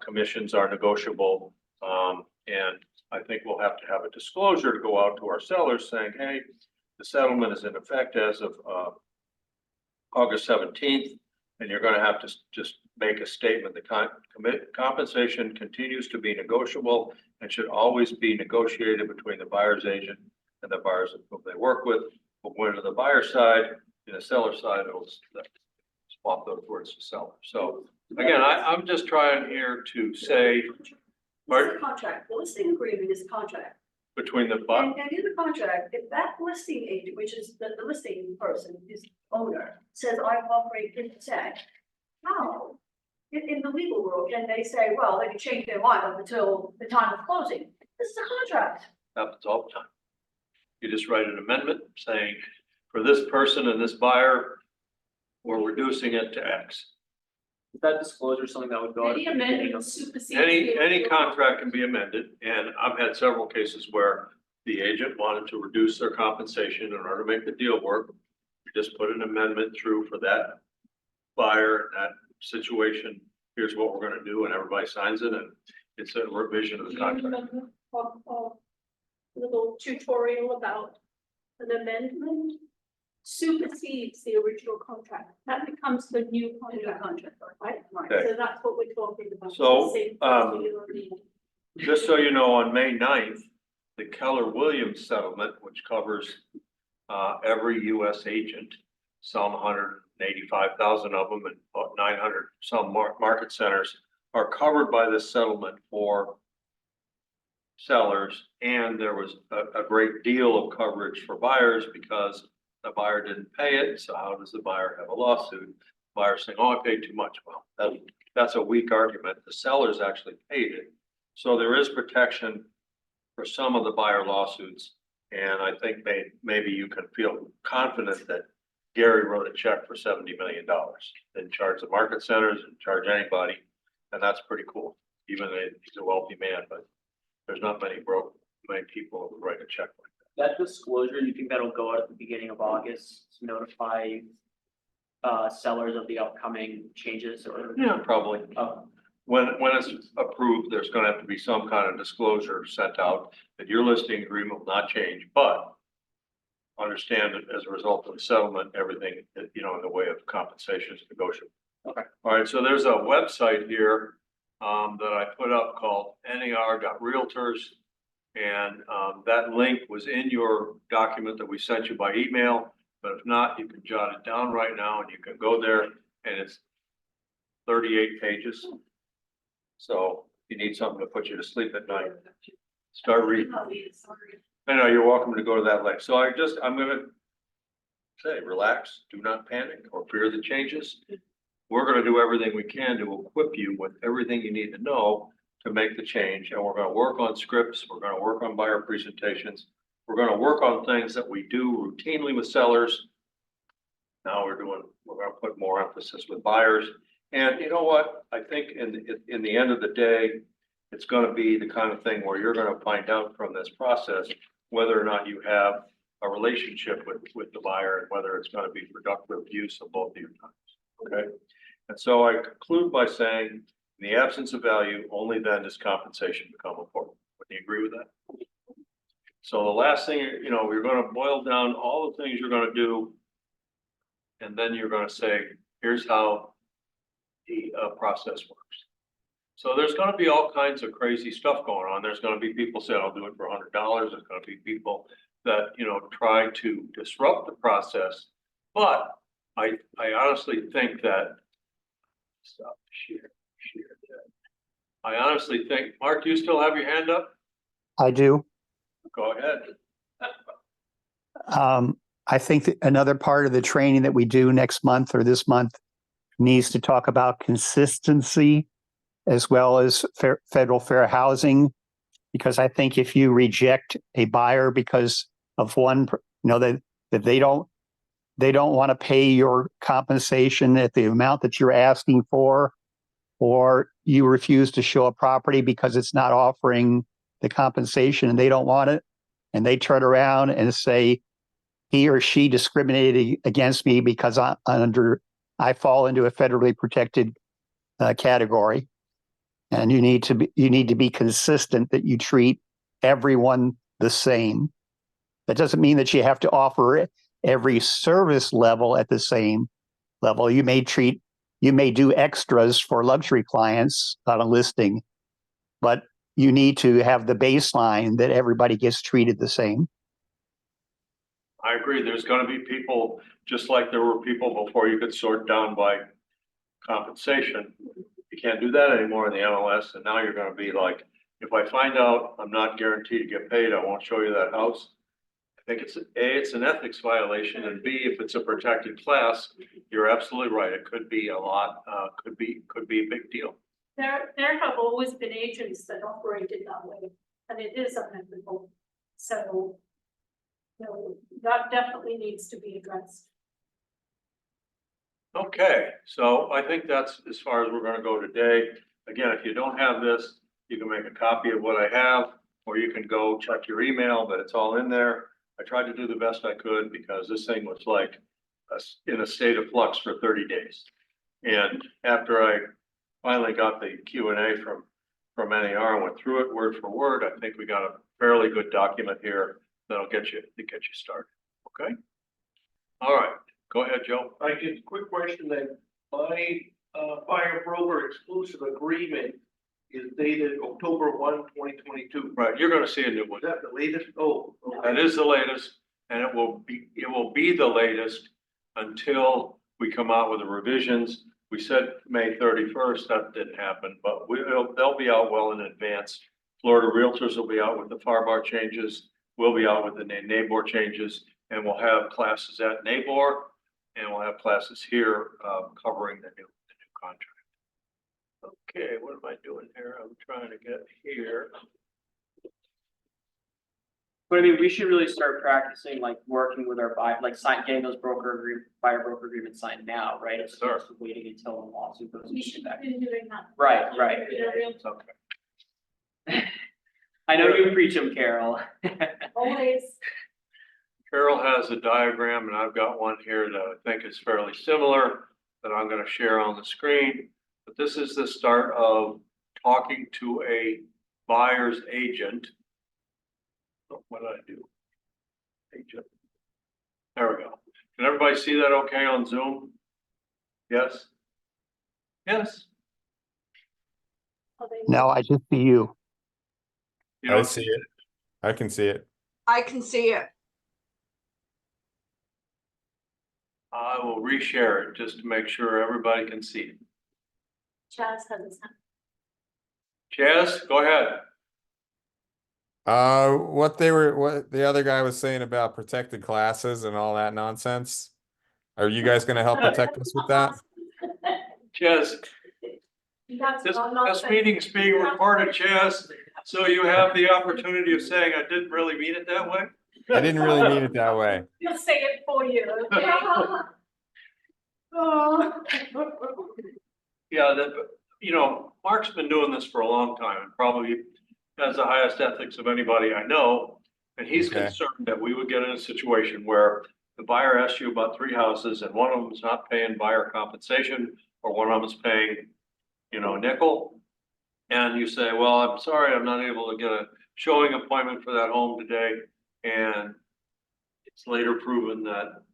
commissions are negotiable. And I think we'll have to have a disclosure to go out to our sellers saying, hey, the settlement is in effect as of August 17th. And you're going to have to just make a statement. The compensation continues to be negotiable and should always be negotiated between the buyer's agent and the buyers whom they work with. But when to the buyer side, and the seller side, it'll swap those words to seller. So again, I'm just trying here to say It's a contract, the listing agreement is a contract. between the And in the contract, if that listing agent, which is the listing person, is owner, says I'm offering 10%, how? In the legal world, can they say, well, they can change their mind up until the time of closing? This is a contract. happens all the time. You just write an amendment saying, for this person and this buyer, we're reducing it to X. Is that disclosure something that would go out? Any at the beginning amendment of- supersedes. Any contract can be amended, and I've had several cases where the agent wanted to reduce their compensation in order to make the deal work. We just put an amendment through for that buyer, that situation. Here's what we're gonna do, and everybody signs it, and it's a revision of the contract. Little tutorial about an amendment supersedes the original contract. That becomes the new contract, right? Okay. So that's what we're talking about. So, Same um, you already- Just so you know, on May 9th, the Keller Williams settlement, which covers every US agent, some 185,000 of them and about 900 some market centers are covered by this settlement for sellers. And there was a great deal of coverage for buyers because the buyer didn't pay it. So how does the buyer have a lawsuit? Buyer saying, oh, I paid too much. Well, that's a weak argument. The sellers actually paid it. So there is protection for some of the buyer lawsuits. And I think maybe you can feel confident that Gary wrote a check for $70 million. Didn't charge the market centers, didn't charge anybody. And that's pretty cool. Even though he's a wealthy man, but there's not many people who write a check like that. That disclosure, you think that'll go out at the beginning of August to notify sellers of the upcoming changes or? Yeah, probably. Oh, When it's approved, there's gonna have to be some kind of disclosure sent out that your listing agreement will not change, but understand that as a result of the settlement, everything, in the way of compensation is negotiable. Okay. All right, so there's a website here that I put up called nar.realtors. And that link was in your document that we sent you by email, but if not, you can jot it down right now and you can go there and it's 38 pages. So if you need something to put you to sleep at night, start reading. I know, you're welcome to go to that link. So I'm gonna say, relax, do not panic or fear the changes. We're gonna do everything we can to equip you with everything you need to know to make the change. And we're gonna work on scripts. We're gonna work on buyer presentations. We're gonna work on things that we do routinely with sellers. Now we're gonna put more emphasis with buyers. And you know what? I think in the end of the day, it's gonna be the kind of thing where you're gonna find out from this process whether or not you have a relationship with the buyer and whether it's gonna be productive use of both of your times, okay? And so I conclude by saying, in the absence of value, only then does compensation become important. Would you agree with that? So the last thing, you're gonna boil down all the things you're gonna do. And then you're gonna say, here's how the process works. So there's gonna be all kinds of crazy stuff going on. There's gonna be people saying, I'll do it for $100. There's gonna be people that, try to disrupt the process. But I honestly think that, stop, share. I honestly think, Mark, do you still have your hand up? I do. Go ahead. I think that another part of the training that we do next month or this month needs to talk about consistency as well as federal fair housing. Because I think if you reject a buyer because of that they don't want to pay your compensation at the amount that you're asking for, or you refuse to show a property because it's not offering the compensation and they don't want it, and they turn around and say he or she discriminated against me because I fall into a federally protected category. And you need to be consistent that you treat everyone the same. That doesn't mean that you have to offer every service level at the same level. You may do extras for luxury clients on a listing, but you need to have the baseline that everybody gets treated the same. I agree. There's gonna be people, just like there were people before you could sort down by compensation. You can't do that anymore in the MLS, and now you're gonna be like, if I find out I'm not guaranteed to get paid, I won't show you that house. I think it's an ethics violation, and B, if it's a protected class, you're absolutely right. It could be a lot, could be a big deal. There have always been agents that operated that way, and it is unethical. So, that definitely needs to be addressed. Okay, so I think that's as far as we're gonna go today. Again, if you don't have this, you can make a copy of what I have, or you can go check your email, but it's all in there. I tried to do the best I could because this thing was like in a state of flux for 30 days. And after I finally got the Q&A from NAR and went through it word for word, I think we got a fairly good document here that'll get you started. Okay? All right, go ahead, Joe. I just, quick question then, my fire broker exclusive agreement is dated October 1, 2022. Right, you're gonna see a new one. Is that the latest? Oh, That is the latest, and it will be the latest until we come out with the revisions. We said May 31st, that didn't happen, but they'll be out well in advance. Florida Realtors will be out with the FAR bar changes. We'll be out with the NABOR changes, and we'll have classes at NABOR, and we'll have classes here covering the new contract. Okay, what am I doing here? I'm trying to get here. But I mean, we should really start practicing like working with our buyer, like getting those buyer broker agreements signed now, right? Yes, As sir. opposed to waiting until a lawsuit goes We into should effect. be doing that. Right. Okay. I know you preach them, Carol. Always. Carol has a diagram, and I've got one here that I think is fairly similar that I'm going to share on the screen. But this is the start of talking to a buyer's agent. Oh, what did I do? Agent. There we go. Can everybody see that okay on Zoom? Yes? Yes? Now I just see you. You I don't see it. I can see it. I can see it. I will reshare it just to make sure everybody can see it. Chaz has his hand. Chaz, go ahead. What the other guy was saying about protected classes and all that nonsense. Are you guys going to help protect us with that? Chaz, That's this not meeting's being recorded, Chaz, so you have the opportunity of saying I didn't really mean it that way. I didn't really mean it that way. He'll say it for you, okay? Yeah, Mark's been doing this for a long time and probably has the highest ethics of anybody I know. And he's Okay. concerned that we would get in a situation where the buyer asks you about 3 houses and one of them is not paying buyer compensation, or one of them is paying, nickel. And you say, well, I'm sorry, I'm not able to get a showing appointment for that home today. And it's later proven that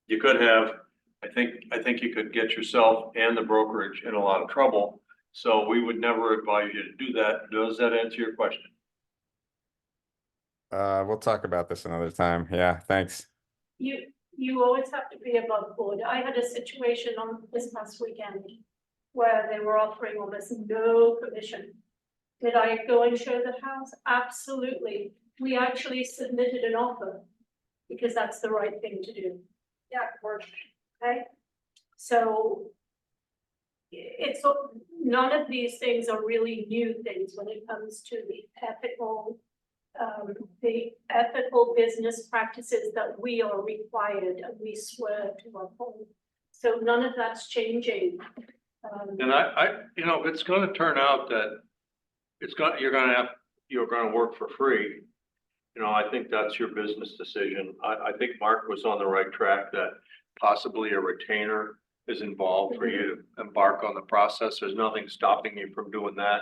you could have, I think you could get yourself and the brokerage in a lot of trouble. So we would never advise you to do that. Does that answer your question? We'll talk about this another time. Yeah, thanks. You always have to be above board. I had a situation on this past weekend where they were offering almost no commission Did I go and show the house? Absolutely. We actually submitted an offer because that's the right thing to do. Yeah, or Okay? So it's, none of these things are really new things when it comes to the ethical business practices that we are required and we swear to uphold. So none of that's changing. And you know, it's gonna turn out that you're gonna work for free. You know, I think that's your business decision. I think Mark was on the right track that possibly a retainer is involved for you to embark on the process. There's nothing stopping you from doing that.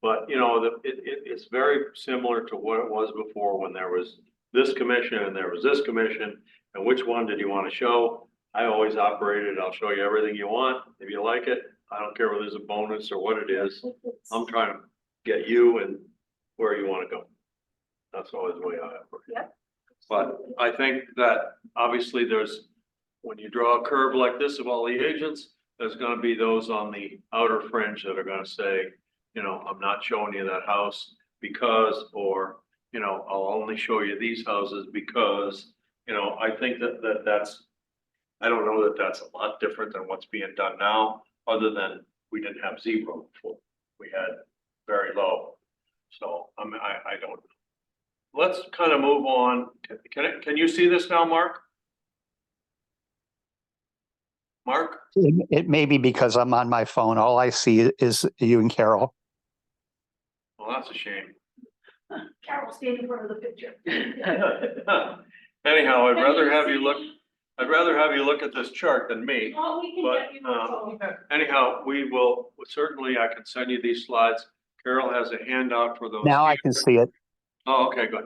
But, you know, it's very similar to what it was before when there was this commission and there was this commission. And which one did you want to show? I always operated, I'll show you everything you want. If you like it, I don't care whether there's a bonus or what it is. I'm trying to get you and where you want to go. That's always the way I operate. Yep. But I think that obviously when you draw a curve like this of all the agents, there's gonna be those on the outer fringe that are gonna say, you know, I'm not showing you that house because, or, you know, I'll only show you these houses because, you know, I think that's, I don't know that that's a lot different than what's being done now, other than we didn't have zero before. We had very low. So, I don't. Let's kind of move on. Can you see this now, Mark? Mark? It may be because I'm on my phone. All I see is you and Carol. Well, that's a shame. Carol, stand in front of the picture. Anyhow, I'd rather have you look at this chart than me. Oh, we can But, get you a phone. Anyhow, we will, certainly I can send you these slides. Carol has a handout for those. Now I can see it. Oh, okay, good.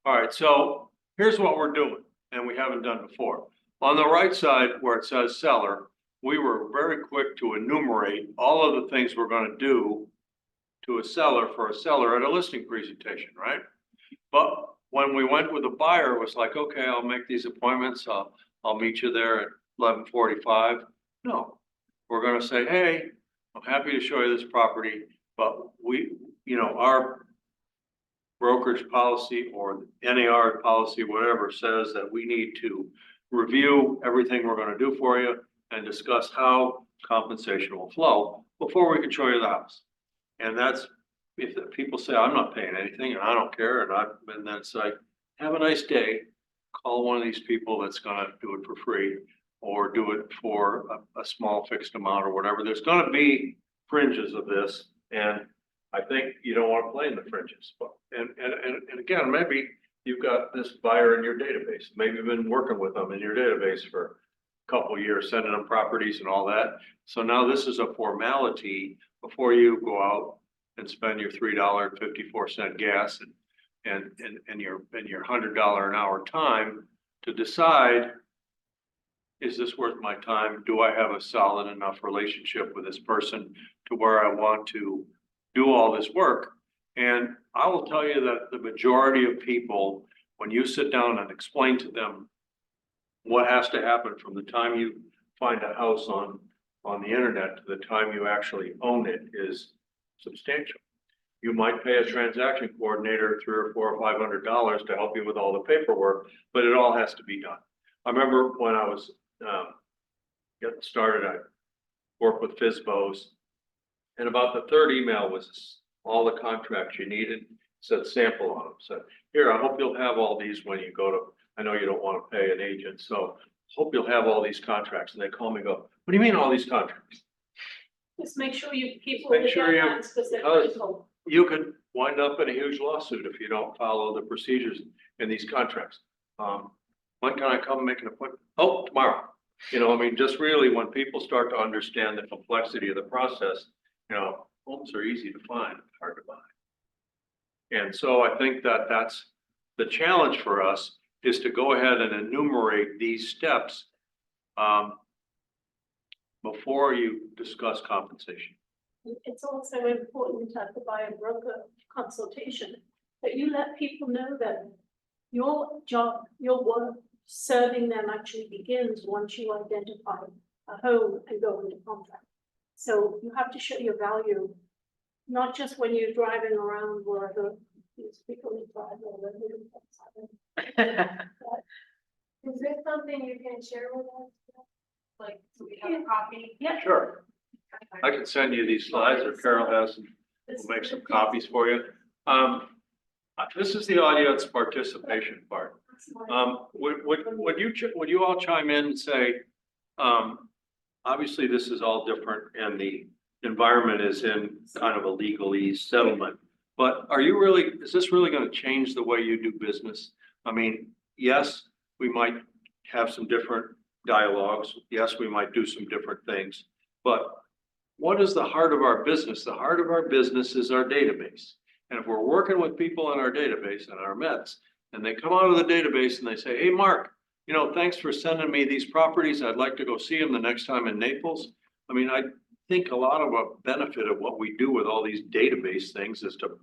All right, so here's what we're doing, and we haven't done before. On the right side where it says seller, we were very quick to enumerate all of the things we're gonna do to a seller for a seller at a listing presentation, right? But when we went with a buyer, it was like, okay, I'll make these appointments. I'll meet you there at 11:45. No, we're gonna say, hey, I'm happy to show you this property, but our brokerage policy or NAR policy, whatever, says that we need to review everything we're gonna do for you and discuss how compensation will flow before we can show you the house. And that's, if the people say, I'm not paying anything and I don't care, and then it's like, have a nice day. Call one of these people that's gonna do it for free or do it for a small fixed amount or whatever. There's gonna be fringes of this, and I think you don't want to play in the fringes. But and again, maybe you've got this buyer in your database. Maybe you've been working with them in your database for a couple of years, sending them properties and all that. So now this is a formality before you go out and spend your $3.54 gas and your $100 an hour time to decide, is this worth my time? Do I have a solid enough relationship with this person to where I want to do all this work? And I will tell you that the majority of people, when you sit down and explain to them what has to happen from the time you find a house on the internet to the time you actually own it, is substantial. You might pay a transaction coordinator $300 or $400 or $500 to help you with all the paperwork, but it all has to be done. I remember when I was getting started, I worked with FSBOs, and about the third email was all the contracts you needed, said sample on them. Said, here, I hope you'll have all these when you go to, I know you don't want to pay an agent, so hope you'll have all these contracts. And they call me and go, what do you mean all these contracts? Just make sure you keep all Make the sure you- deadlines because they're because- critical. You could wind up in a huge lawsuit if you don't follow the procedures in these contracts. When can I come make an appointment? Oh, tomorrow. You know, I mean, just really when people start to understand the complexity of the process, you know, homes are easy to find, hard to buy. And so I think that that's the challenge for us, is to go ahead and enumerate these steps before you discuss compensation. It's also important at the buyer broker consultation that you let people know that your job, your work, serving them actually begins once you identify a home and go into contract. So you have to show your value Not just when you're driving around wherever these people drive or whatever. Is there something you can share with us? Like, so we have a copy? Yeah. Sure. I can send you these slides, or Carol has, and we'll make some copies for you. This is the audience participation part. Would you all chime in and say, obviously this is all different and the environment is in kind of a legalese settlement. But is this really going to change the way you do business? I mean, yes, we might have some different dialogues. Yes, we might do some different things. But what is the heart of our business? The heart of our business is our database. And if we're working with people in our database and our Mets, and they come out of the database and they say, hey, Mark, thanks for sending me these properties. I'd like to go see them the next time in Naples. I mean, I think a lot of a benefit of what we do with all these database things is to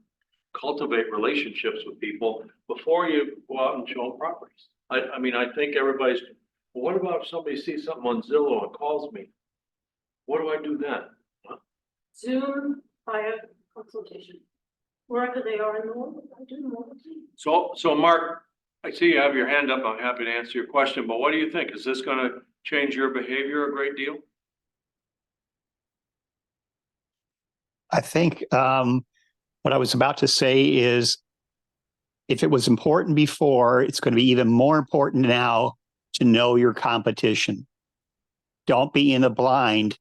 cultivate relationships with people before you go out and show them properties. I mean, I think everybody's, well, what about if somebody sees something on Zillow and calls me? What do I do then? Zoom via consultation, wherever they are in the world, I do more. So Mark, I see you have your hand up. I'm happy to answer your question, but what do you think? Is this going to change your behavior a great deal? I think what I was about to say is if it was important before, it's going to be even more important now to know your competition. Don't be in the blind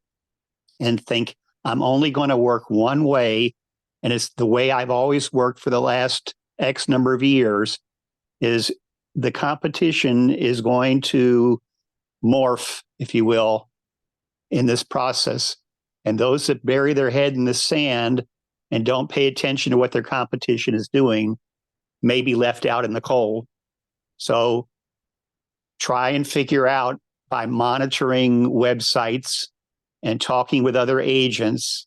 and think I'm only going to work one way. And it's the way I've always worked for the last X number of years. Is the competition is going to morph, if you will, in this process. And those that bury their head in the sand and don't pay attention to what their competition is doing may be left out in the cold. So try and figure out by monitoring websites and talking with other agents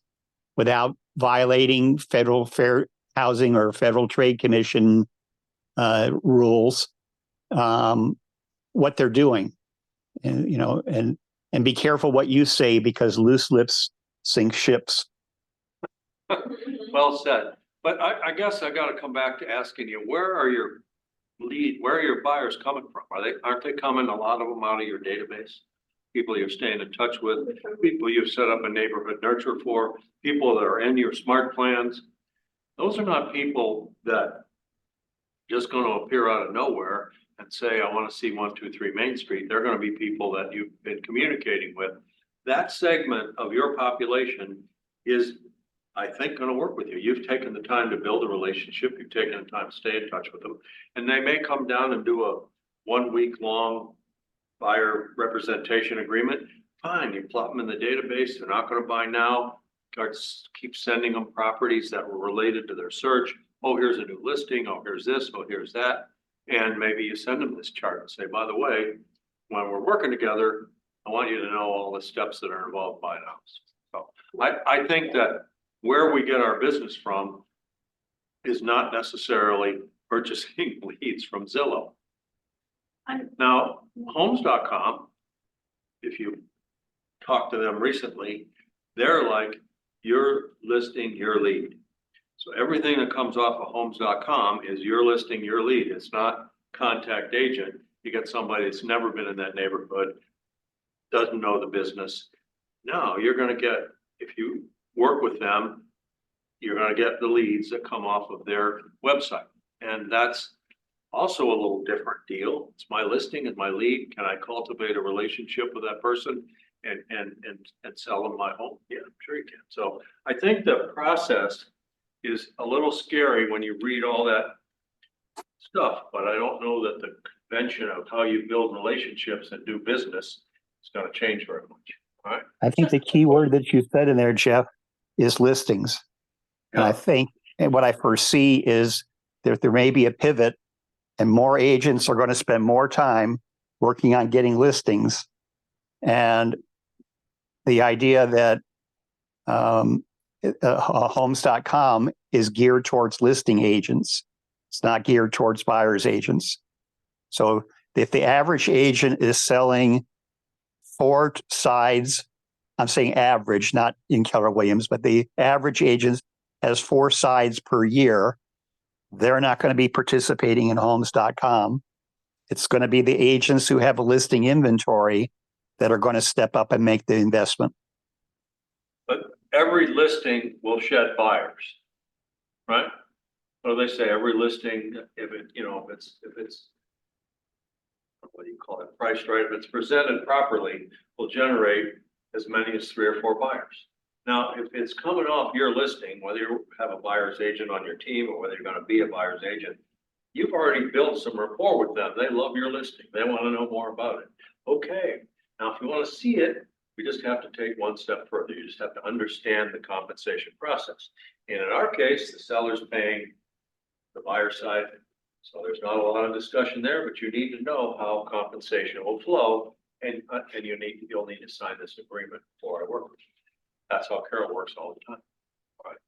without violating federal fair housing or Federal Trade Commission rules, what they're doing, and be careful what you say because loose lips sink ships. Well said. But I guess I got to come back to asking you, where are your buyers coming from? Aren't they coming, a lot of them, out of your database? People you're staying in touch with, people you've set up a neighborhood nurture for, people that are in your smart plans. Those are not people that just going to appear out of nowhere and say, I want to see 123 Main Street. They're going to be people that you've been communicating with. That segment of your population is, I think, going to work with you. You've taken the time to build a relationship. You've taken the time to stay in touch with them. And they may come down and do a 1 week long buyer representation agreement. Fine, you plot them in the database. They're not going to buy now. Keep sending them properties that were related to their search. Oh, here's a new listing. Oh, here's this. Oh, here's that. And maybe you send them this chart and say, by the way, when we're working together, I want you to know all the steps that are involved by the house. So I think that where we get our business from is not necessarily purchasing leads from Zillow. Now, homes.com, if you talk to them recently, they're like, you're listing your lead. So everything that comes off of homes.com is you're listing your lead. It's not contact agent. You get somebody that's never been in that neighborhood, doesn't know the business. No, you're going to get, if you work with them, you're going to get the leads that come off of their website. And that's also a little different deal. It's my listing and my lead. Can I cultivate a relationship with that person and sell them my home? Yeah, I'm sure you can. So I think the process is a little scary when you read all that stuff, but I don't know that the convention of how you build relationships and do business is going to change very much. All right. I think the key word that you said in there, Jeff, is listings. And I think, and what I foresee is that there may be a pivot and more agents are going to spend more time working on getting listings. And the idea that homes.com is geared towards listing agents. It's not geared towards buyers agents. So if the average agent is selling 4 sides, I'm saying average, not in Keller Williams, but the average agent has 4 sides per year. They're not going to be participating in homes.com. It's going to be the agents who have a listing inventory that are going to step up and make the investment. But every listing will shed buyers, right? What do they say? Every listing, if it, you know, if it's, what do you call it, priced right, if it's presented properly, will generate as many as 3 or 4 buyers. Now, if it's coming off your listing, whether you have a buyer's agent on your team or whether you're going to be a buyer's agent, you've already built some rapport with them. They love your listing. They want to know more about it. Okay. Now, if you want to see it, we just have to take one step further. You just have to understand the compensation process. And in our case, the seller's paying the buyer side. So there's not a lot of discussion there, but you need to know how compensation will flow. And you'll need to sign this agreement before I work with you. That's how Carol works all the time. All right.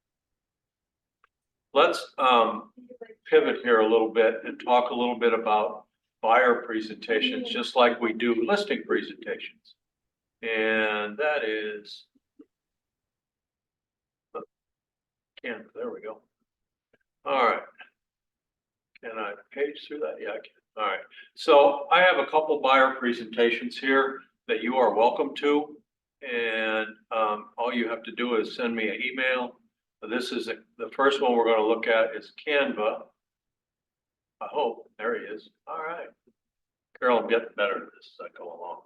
Let's pivot here a little bit and talk a little bit about buyer presentations, just like we do listing presentations. And that is, there we go. All right. Can I page through that? Yeah, I can. All right. So I have a couple buyer presentations here that you are welcome to. And all you have to do is send me an email. This is the first one we're going to look at is Canva. I hope. There he is. All right. Carol, I'm getting better at this as I go along.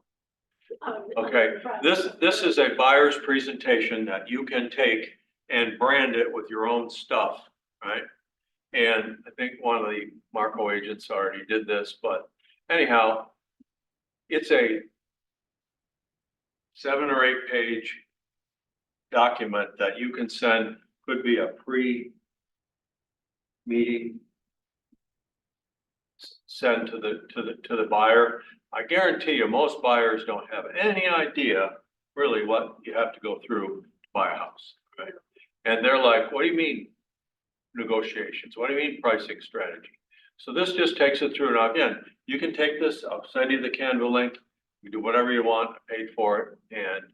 Okay, this is a buyer's presentation that you can take and brand it with your own stuff, right? And I think one of the Marco agents already did this, but anyhow, it's a 7 or 8 page document that you can send, could be a pre-meeting, send to the buyer. I guarantee you, most buyers don't have any idea really what you have to go through to buy a house, right? And they're like, what do you mean negotiations? What do you mean pricing strategy? So this just takes it through. Now, again, you can take this, I'll send you the Canva link. You do whatever you want, I paid for it. And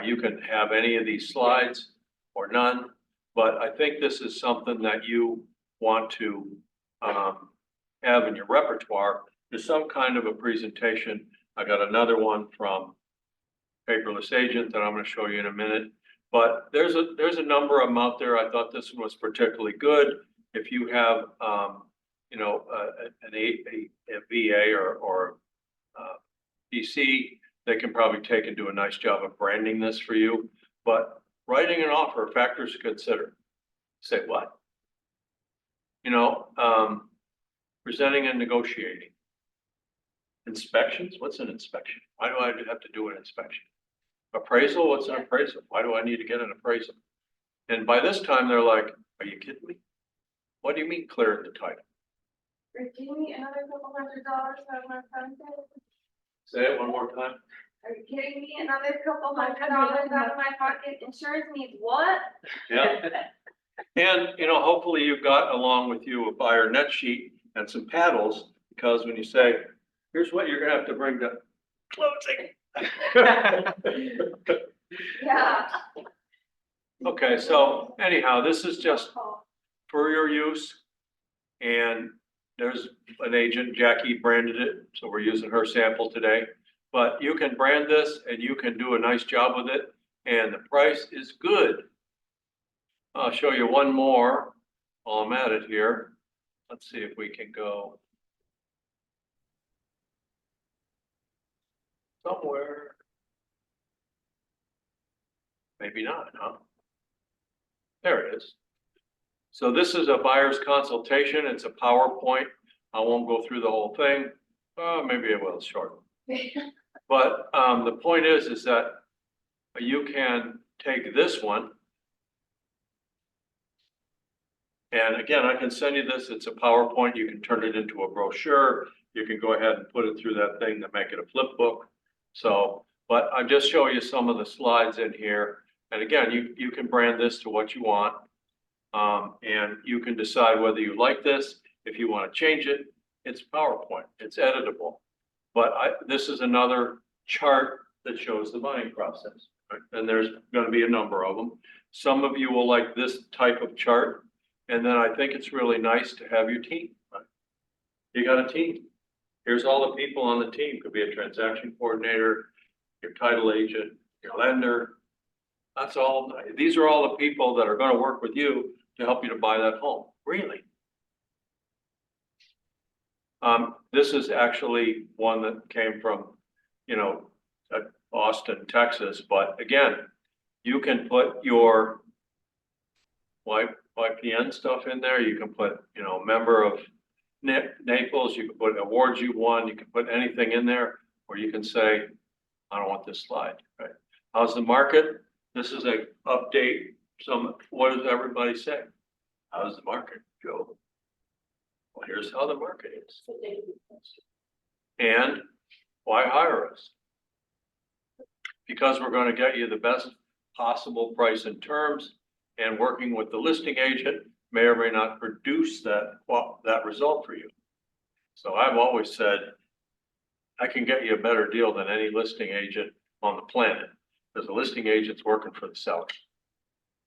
you can have any of these slides or none. But I think this is something that you want to have in your repertoire. There's some kind of a presentation. I got another one from Paperless Agent that I'm going to show you in a minute. But there's a number of them out there. I thought this one was particularly good. If you have, you know, a VA or DC, they can probably take and do a nice job of branding this for you. But writing an offer, factors to consider. Say what? You know, presenting and negotiating. Inspections, what's an inspection? Why do I have to do an inspection? Appraisal, what's an appraisal? Why do I need to get an appraisal? And by this time, they're like, are you kidding me? What do you mean clear the title? Give me another couple $100 out of my pocket. Say it one more time. Are you kidding me? Another couple $100 out of my pocket? Insurance needs what? Yeah. And, you know, hopefully you've got along with you a buyer net sheet and some paddles, because when you say, here's what you're gonna have to bring to closing. Yeah. Okay, so anyhow, this is just for your use. And there's an agent, Jackie branded it, so we're using her sample today. But you can brand this and you can do a nice job with it, and the price is good. I'll show you one more while I'm at it here. Let's see if we can go somewhere. Maybe not, huh? There it is. So this is a buyer's consultation. It's a PowerPoint. I won't go through the whole thing. Maybe I will, it's short. But the point is that you can take this one. And again, I can send you this. It's a PowerPoint. You can turn it into a brochure. You can go ahead and put it through that thing to make it a flip book. So, but I just show you some of the slides in here. And again, you can brand this to what you want. And you can decide whether you like this. If you want to change it, it's PowerPoint. It's editable. But this is another chart that shows the buying process. Right? And there's going to be a number of them. Some of you will like this type of chart. And then I think it's really nice to have your team. You got a team. Here's all the people on the team. Could be a transaction coordinator, your title agent, your lender. That's all. These are all the people that are going to work with you to help you to buy that home. Really. This is actually one that came from, Austin, Texas. But again, you can put your YPN stuff in there. You can put, member of Naples. You can put awards you won. You can put anything in there, or you can say, I don't want this slide. Right? How's the market? This is a update. What does everybody say? How's the market, Joe? Well, here's how the market is. And why hire us? Because we're going to get you the best possible price and terms, and working with the listing agent may or may not produce that result for you. So I've always said, I can get you a better deal than any listing agent on the planet, because the listing agent's working for the seller.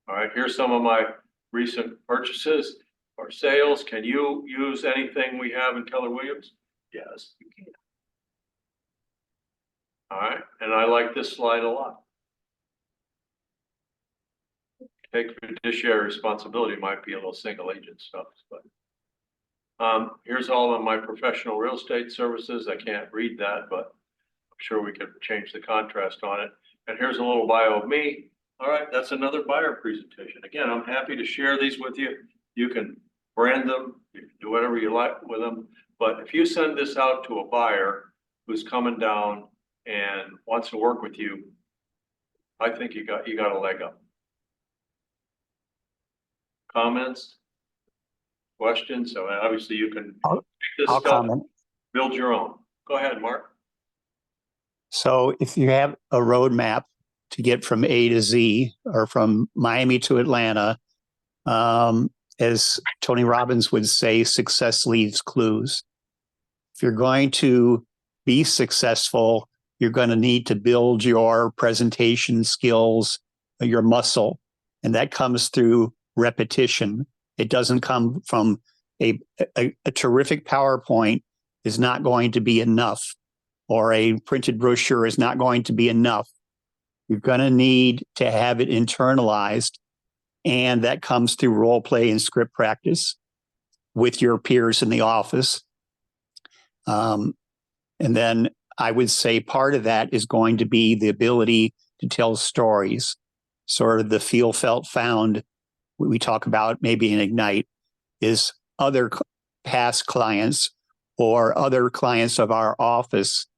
All right, here's some of my recent purchases or sales. Can you use anything we have in Keller Williams? Yes, you can. All right, and I like this slide a lot. Take fiduciary responsibility might be a little single agent stuff, but here's all of my professional real estate services. I can't read that, but I'm sure we could change the contrast on it. And here's a little bio of me. All right, that's another buyer presentation. Again, I'm happy to share these with you. You can brand them, you can do whatever you like with them. But if you send this out to a buyer who's coming down and wants to work with you, I think you got a leg up. Comments? Questions? So obviously you can take this I'll stuff, comment. build your own. Go ahead, Mark. So if you have a roadmap to get from A to Z or from Miami to Atlanta, as Tony Robbins would say, success leaves clues. If you're going to be successful, you're going to need to build your presentation skills, your muscle, and that comes through repetition. It doesn't come from a terrific PowerPoint is not going to be enough, or a printed brochure is not going to be enough. You're going to need to have it internalized, and that comes through role play and script practice with your peers in the office. And then I would say part of that is going to be the ability to tell stories, sort of the feel, felt, found. We talk about maybe in Ignite is other past clients or other clients of our office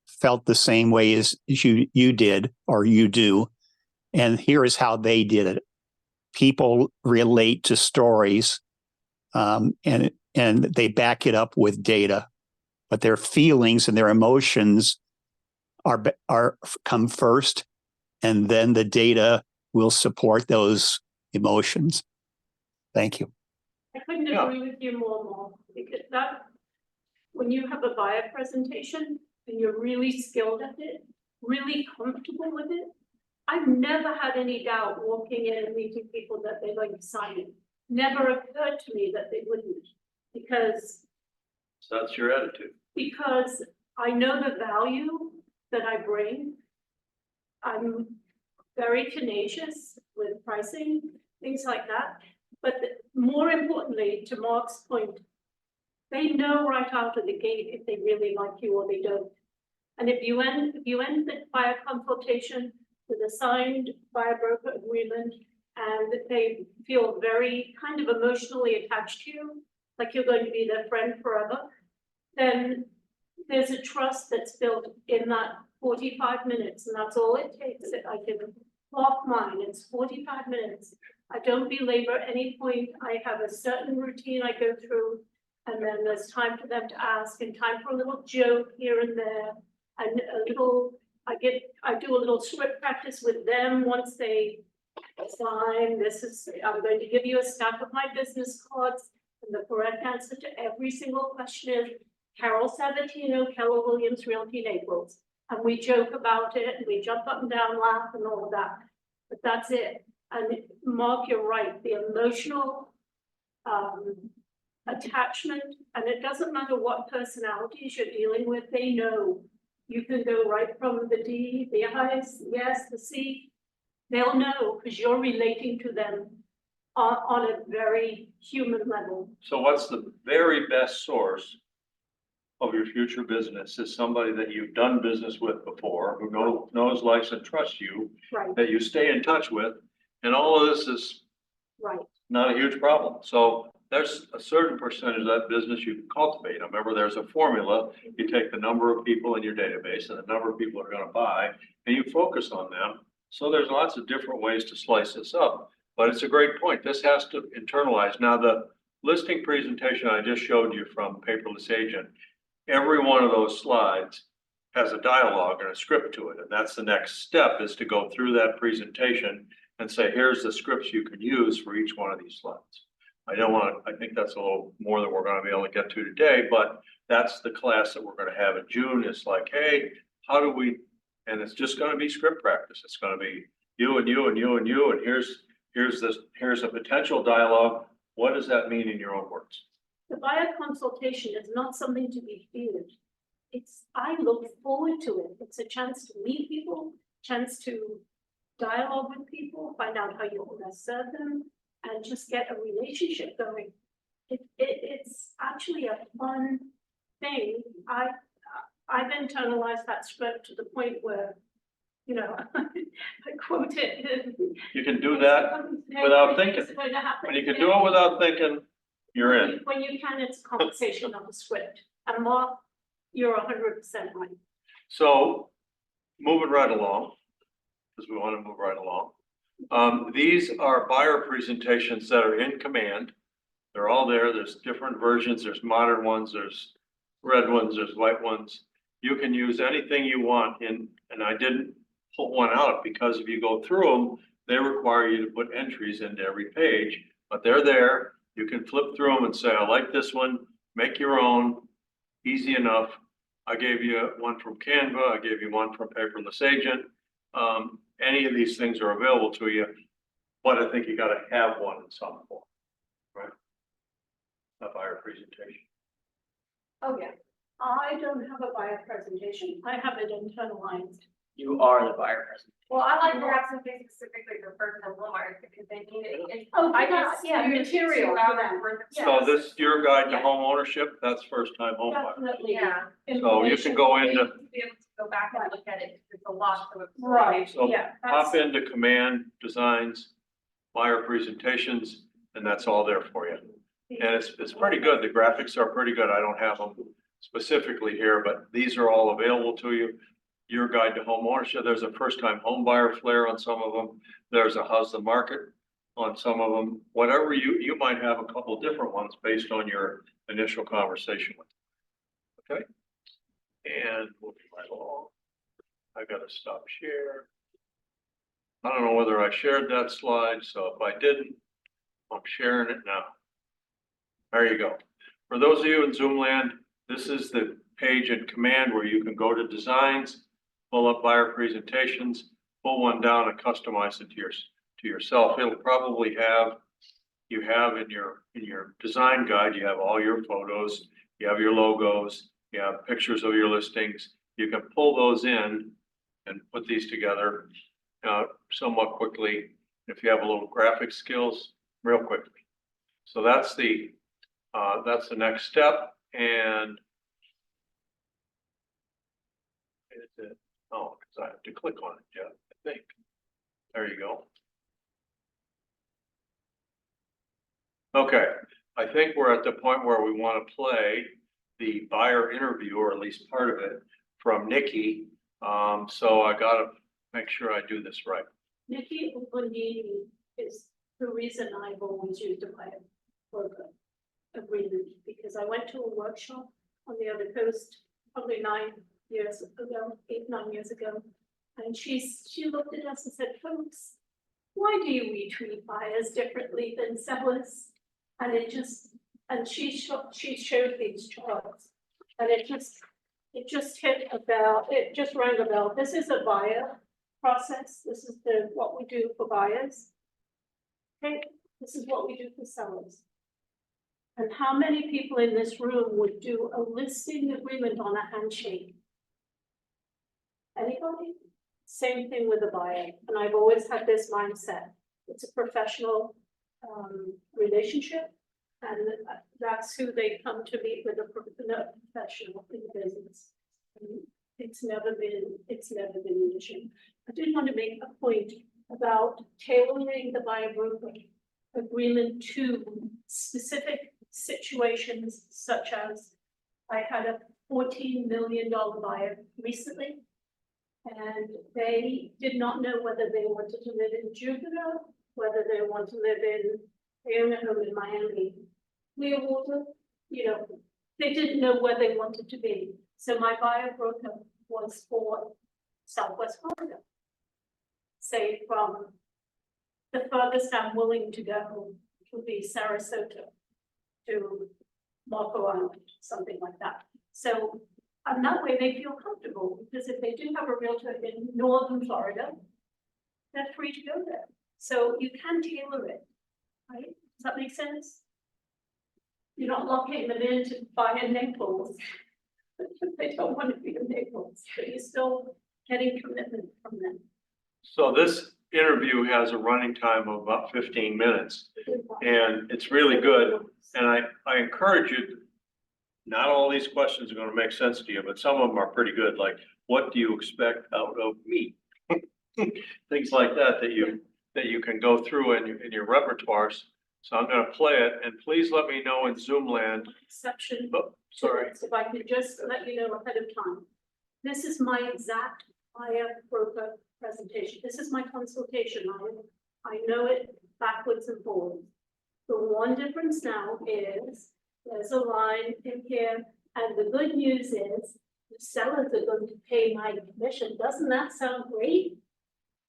felt the same way as you did or you do. And here is how they did it. People relate to stories and they back it up with data, but their feelings and their emotions are come first, and then the data will support those emotions. Thank you. I couldn't agree with you more, because when you have a buyer presentation and you're really skilled at it, really comfortable with it, I've never had any doubt walking in and meeting people that they're going to sign it. Never occurred to me that they wouldn't, because So that's your attitude. Because I know the value that I bring. I'm very tenacious with pricing, things like that. But more importantly, to Mark's point, they know right out of the gate if they really like you or they don't. And if you end the buyer consultation with a signed buyer broker agreement, and they feel very kind of emotionally attached to you, like you're going to be their friend forever, then there's a trust that's built in that 45 minutes, and that's all it takes. I can clock mine, it's 45 minutes. I don't belabor any point. I have a certain routine I go through, and then there's time for them to ask and time for a little joke here and there, and a little, I do a little script practice with them once they sign. I'm going to give you a stack of my business cards, and the correct answer to every single question is Carol Sabatino, Keller Williams Realty Naples. And we joke about it, and we jump up and down, laugh and all of that. But that's it. And Mark, you're right, the emotional attachment, and it doesn't matter what personalities you're dealing with, they know. You can go right from the D, the I's, the S, the C. They'll know because you're relating to them on a very human level. So what's the very best source of your future business is somebody that you've done business with before, who knows, likes, and trusts you, Right, that you stay in touch with, and all of this is right. not a huge problem. So there's a certain percentage of that business you can cultivate. I remember there's a formula. You take the number of people in your database and the number of people that are gonna buy, and you focus on them. So there's lots of different ways to slice this up, but it's a great point. This has to internalize. Now, the listing presentation I just showed you from Paperless Agent, every one of those slides has a dialogue and a script to it. And that's the next step, is to go through that presentation and say, here's the scripts you can use for each one of these slides. I think that's a little more than we're gonna be able to get to today, but that's the class that we're gonna have in June. It's like, hey, how do we, and it's just gonna be script practice. It's gonna be you and you and you and you, and here's a potential dialogue. What does that mean in your own words? The buyer consultation is not something to be feared. I look forward to it. It's a chance to meet people, chance to dialogue with people, find out how you're gonna serve them, and just get a relationship going. It's actually a fun thing. I've internalized that script to the point where, you know, I quote it. You can do that without thinking. When you can do it without thinking, you're in. When you can, it's a conversation of the script. And Mark, you're 100% right. So, moving right along, because we want to move right along. These are buyer presentations that are in Command. They're all there. There's different versions. There's modern ones, there's red ones, there's white ones. You can use anything you want in, and I didn't pull one out because if you go through them, they require you to put entries into every page, but they're there. You can flip through them and say, I like this one, make your own, easy enough. I gave you one from Canva, I gave you one from Paperless Agent. Any of these things are available to you, but I think you gotta have one in some form, right? A buyer presentation. Oh, yeah. I don't have a buyer presentation. I have it internalized. You are the buyer person. Well, I like to have something specifically for first-time homebuyers because they need it. Oh, I yeah, just yeah, material for them. So Yes. this, your guide to Yes. home ownership, that's first time home buyer. Definitely. Yeah. So you can go into, To be able to go back and look at it, it's a lot to absorb. Right, So yeah. hop into Command Designs, buyer presentations, and that's all there for you. And it's pretty good. The graphics are pretty good. I don't have them specifically here, but these are all available to you. Your guide to home ownership, there's a first time home buyer flair on some of them. There's a how's the market on some of them. Whatever you might have a couple different ones based on your initial conversation with them. Okay? And moving right along. I gotta stop share. I don't know whether I shared that slide, so if I didn't, I'm sharing it now. There you go. For those of you in Zoom land, this is the page in Command where you can go to designs, pull up buyer presentations, pull one down and customize it to yourself. It'll probably have, you have in your design guide, you have all your photos, you have your logos, you have pictures of your listings. You can pull those in and put these together somewhat quickly. If you have a little graphic skills, real quickly. So that's the next step. And oh, because I have to click on it, yeah, I think. There you go. Okay, I think we're at the point where we want to play the buyer interview, or at least part of it, from Nikki. So I gotta make sure I do this right. Nikki Ubunini is the reason I've always used a buyer broker agreement, because I went to a workshop on the other coast probably 8, 9 years ago. And she looked at us and said, folks, why do we treat buyers differently than sellers? And she showed these charts, and it just rang a bell. This is a buyer process. This is what we do for buyers. Okay, this is what we do for sellers. And how many people in this room would do a listing agreement on a handshake? Anybody? Same thing with a buyer, and I've always had this mindset. It's a professional relationship, and that's who they come to meet with, a professional in the business. And it's never been an issue. I did want to make a point about tailoring the buyer broker agreement to specific situations, such as I had a $14 million buyer recently. And they did not know whether they wanted to live in Jupiter, whether they want to live in, they own a home in Miami, Clearwater, you know, they didn't know where they wanted to be. So my buyer broker was for Southwest Florida. Say from the furthest I'm willing to go would be Sarasota to Marco Island, something like that. So and that way they feel comfortable, because if they do have a realtor in northern Florida, they're free to go there. So you can tailor it, right? Does that make sense? You're not locking them in to buy in Naples. They don't want to be in Naples, but you're still getting commitment from them. So this interview has a running time of about 15 minutes, and it's really good. And I encourage you, not all these questions are gonna make sense to you, but some of them are pretty good, like, what do you expect out of me? Things like that, that you can go through in your repertoires. So I'm gonna play it, and please let me know in Zoom land. Exception. Oh, sorry. If I could just let you know ahead of time. This is my exact buyer broker presentation. This is my consultation. I know it backwards and forwards. The one difference now is there's a line in here, and the good news is the sellers are going to pay my commission. Doesn't that sound great?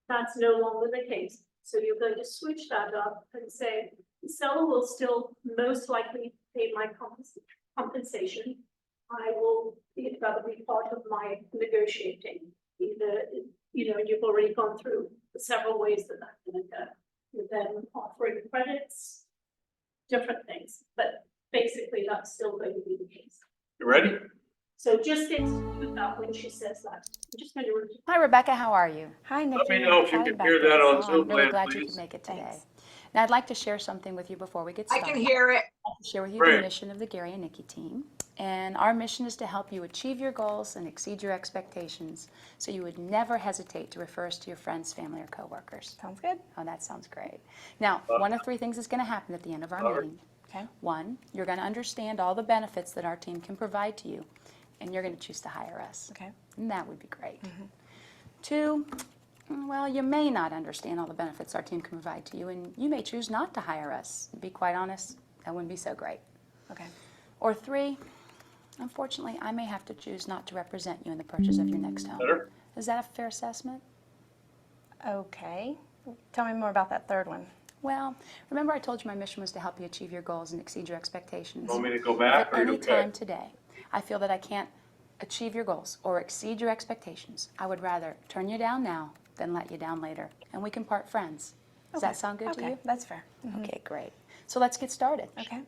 That's no longer the case. So you're going to switch that up and say, the seller will still most likely pay my compensation. I will, that'll be part of my negotiating. Either, you know, you've already gone through the several ways that can occur. With them offering credits, different things, but basically that's still going to be the case. You ready? So just institute that when she says that. I'm just going to repeat. Hi, Rebecca. How are you? Hi, Nikki. Let me know if you Excited can hear about that this. on I'm Zoom really land, glad you please. could make it today. Thanks. Now, I'd like to share something with you before we get I started. can hear it. I'd like to share with you Great. the mission of the Gary and Nikki team. And our mission is to help you achieve your goals and exceed your expectations, so you would never hesitate to refer us to your friends, family, or coworkers. Sounds good. Oh, that sounds great. Now, one of three things is going to happen at the end of our meeting. Okay. One, you're going to understand all the benefits that our team can provide to you, and you're going to choose to hire us. Okay. And that would be great. Two, well, you may not understand all the benefits our team can provide to you, and you may choose not to hire us. To be quite honest, that wouldn't be so great. Okay. Or three, unfortunately, I may have to choose not to represent you in the purchase of your next home. Better? Is that a fair assessment? Okay. Tell me more about that third one. Well, remember I told you my mission was to help you achieve your goals and exceed your expectations. Want me to go If back at or you any okay? time today I feel that I can't achieve your goals or exceed your expectations, I would rather turn you down now than let you down later, and we can part friends. Does that sound good to Okay, you? that's fair. Okay, great. So let's get started. Okay.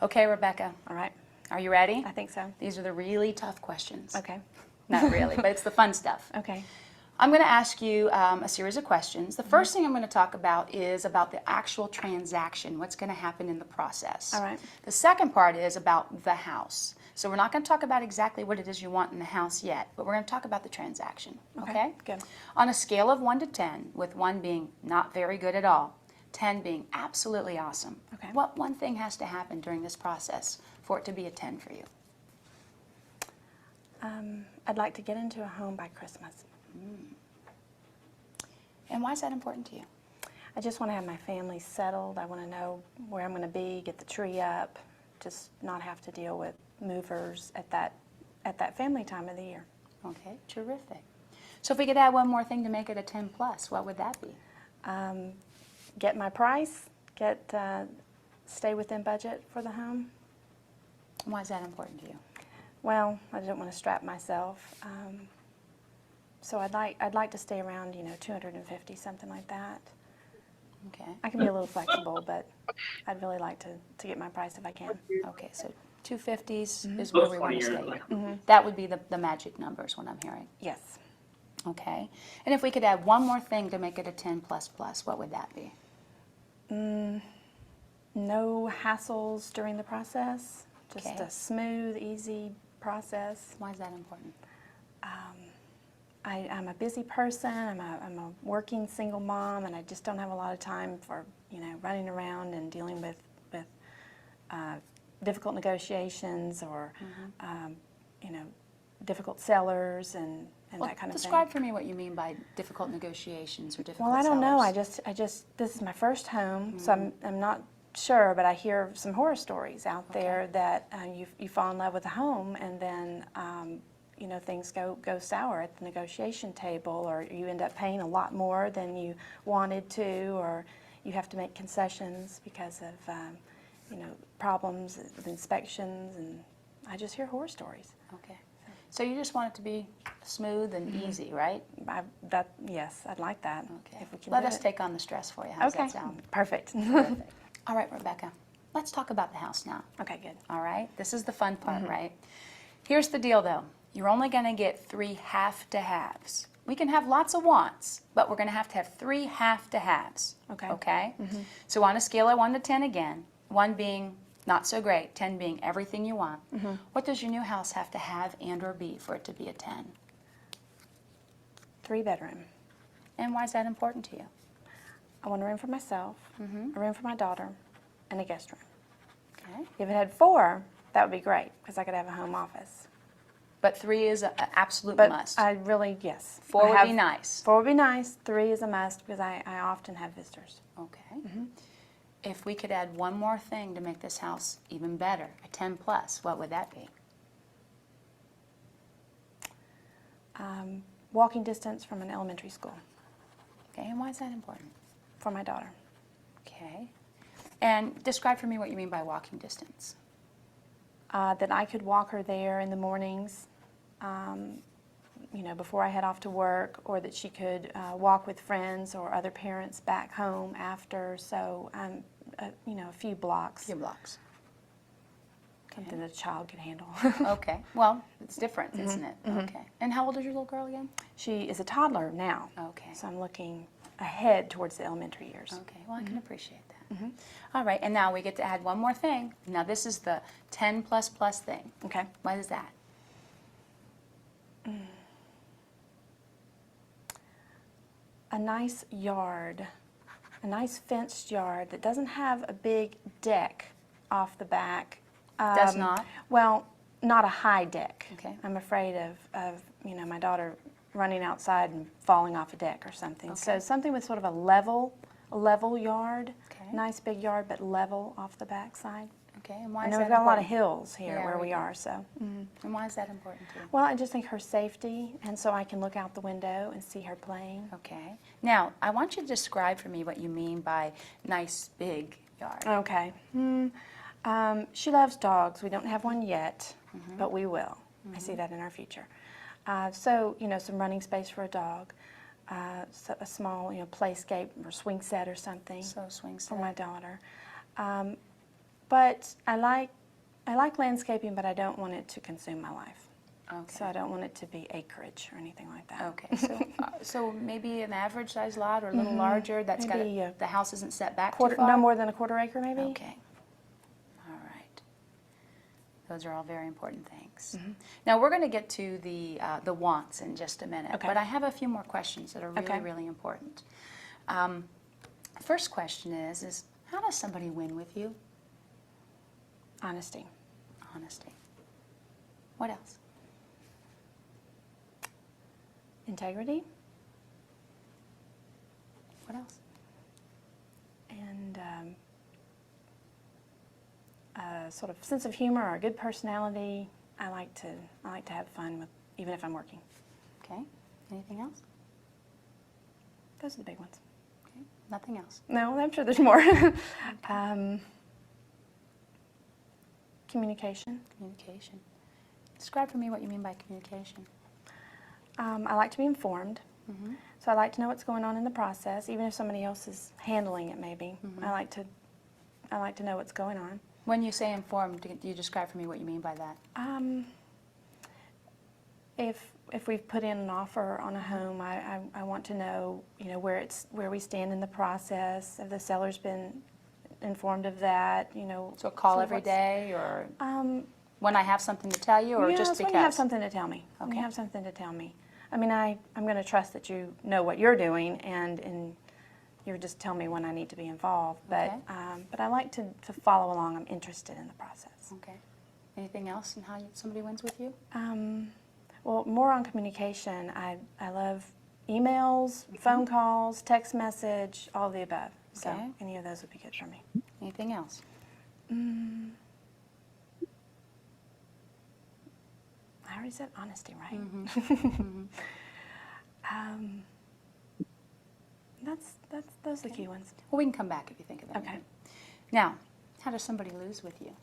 Okay, Rebecca, All right. are you ready? I think so. These are the really tough questions. Okay. Not really, but it's the fun stuff. Okay. I'm going to ask you a series of questions. The first thing I'm going to talk about is about the actual transaction, what's going to happen in the process. All right. The second part is about the house. So we're not going to talk about exactly what it is you want in the house yet, but we're going to talk about the transaction. Okay? Good. On a scale of 1 to 10, with 1 being not very good at all, 10 being absolutely awesome, Okay. what one thing has to happen during this process for it to be a 10 for you? I'd like to get into a home by Christmas. And why is that important to you? I just want to have my family settled. I want to know where I'm going to be, get the tree up, just not have to deal with movers at that family time of the year. Okay, terrific. So if we could add one more thing to make it a 10 plus, what would that be? Get my price, stay within budget for the home. Why is that important to you? Well, I don't want to strap myself. So I'd like to stay around, 250, something like that. Okay, I can be a little flexible, but I'd really like to get my price if I can. okay, so 250s Mm-hmm. is where Those we 20 want to years stay. later. That would be the magic numbers, what I'm hearing. Yes. Okay, and if we could add one more thing to make it a 10 plus plus, what would that be? No hassles during the process, just Okay. a smooth, easy process. Why is that important? I'm a busy person, I'm a working single mom, and I just don't have a lot of time for, running around and dealing with difficult negotiations or, difficult sellers and Well, that kind of thing. describe for me what you mean by difficult negotiations or difficult Well, I don't know. sellers. I just this is my first home, so I'm not sure, but I hear some horror stories out there that you fall in love with a home and then things go sour at the negotiation table, or you end up paying a lot more than you wanted to, or you have to make concessions because of problems with inspections, and I just hear horror stories. Okay, so you just want it to be smooth and easy, right? Yes, I'd like that. Okay, If we can let do us it. take on the stress for you. How's Okay, that sound? perfect. Perfect. All right, Rebecca, let's talk about the house now. Okay, good. All right, this is the fun part, right? Here's the deal, though. You're only going to get 3 have-to-haves. We can have lots of wants, but we're going to have 3 have-to-haves. Okay. Okay? So on a scale of 1 to 10 again, 1 being not so great, 10 being everything you want, what does your new house have to have and or be for it to be a 10? 3-bedroom. And why is that important to you? I want a room for myself, a room for my daughter, and a guest room. Okay. If it had 4, that would be great, because I could have a home office. But 3 is an absolute But must. I really, yes. 4 I would have- be nice. 4 would be nice. 3 is a must, because I often have visitors. Okay. If we could add one more thing to make this house even better, a 10 plus, what would that be? Walking distance from an elementary school Okay, and why is that important? for my daughter. Okay. And describe for me what you mean by walking distance. That I could walk her there in the mornings, before I head off to work, or that she could walk with friends or other parents back home after. So, a few blocks, Few blocks. something that a child could handle. Okay. Well, it's different, isn't it? Okay. And how old is your little girl again? She is a toddler now. Okay. So I'm looking ahead towards the elementary years. Okay. Well, I can appreciate that. All right. And now we get to add one more thing. Now this is the 10 plus plus thing. Okay. What is that? A nice yard, a nice fenced yard that doesn't have a big deck off the back. Does not? Well, not a high deck. Okay. I'm afraid of my daughter running outside and falling off a deck or something. So Okay. something with sort of a level yard, Okay. nice big yard, but level off the back side. Okay. And why I is know that we've got a lot of important? hills here Yeah, where we we do. are, so. And why is that important to you? Well, I just think her safety, and so I can look out the window and see her playing. Okay. Now, I want you to describe for me what you mean by nice big yard. Okay. She loves dogs. We don't have one yet, but we will. I see that in our future. So, some running space for a dog, so a small, playscape or swing set or something So swing for set. my daughter. But I like landscaping, but I don't want it to consume my life. Okay. So I don't want it to be acreage or anything like that. Okay, so maybe an average size lot or a little larger, that's got, Maybe, the house isn't set back too Quarter, far? no more than a quarter acre, maybe. Okay, all right. Those are all very important things. Now, we're going to get to the wants in just a minute, Okay. but I have a few more questions that are really, Okay. really important. First question is how does somebody win with you? Honesty. Honesty. What else? Integrity. What else? And a sort of sense of humor or a good personality. I like to have fun with, even if I'm working. Okay, anything else? Those are the big ones. Okay, nothing else. No, I'm sure there's more. Communication. Communication. Describe for me what you mean by communication. I like to be informed So I like to know what's going on in the process, even if somebody else is handling it maybe. I like to know what's going on. When you say informed, do you describe for me what you mean by that? If we've put in an offer on a home, I want to know, where we stand in the process. Have the seller's been informed of that, So a call so every what's- day, or when I have something to tell you, or yeah, just it's because? when you have something to tell me. When you Okay. have something to tell me. I mean, I'm going to trust that you know what you're doing, and you just tell me when I need to be involved. But Okay. but I like to follow along. I'm interested in the process. Okay. Anything else in how somebody wins with you? Well, more on communication. I love emails, phone calls, text message, all of the above. So Okay. any of those would be good for me. Anything else? I already said honesty, right? Those are the key ones. Well, we can come back if you think of anything. Okay. Now, how does somebody lose with you?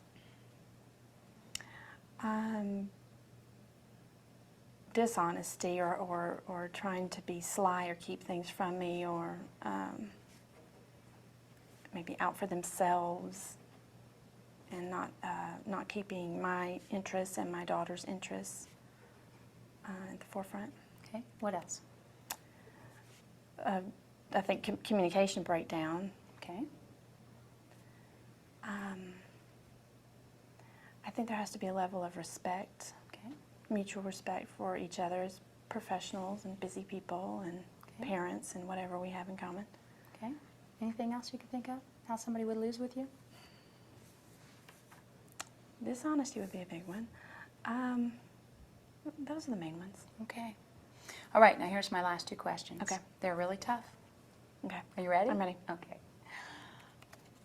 Dishonesty or trying to be sly or keep things from me, or maybe out for themselves and not keeping my interests and my daughter's interests at the forefront. Okay. What else? I think communication breakdown. Okay. I think there has to be a level of respect, Okay. mutual respect for each other as professionals and busy people and parents and whatever we have in common. Okay. Anything else you can think of? How somebody would lose with you? Dishonesty would be a big one. Those are the main ones. Okay. All right. Now here's my last two questions. Okay. They're really tough. Okay. Are you ready? I'm ready. Okay.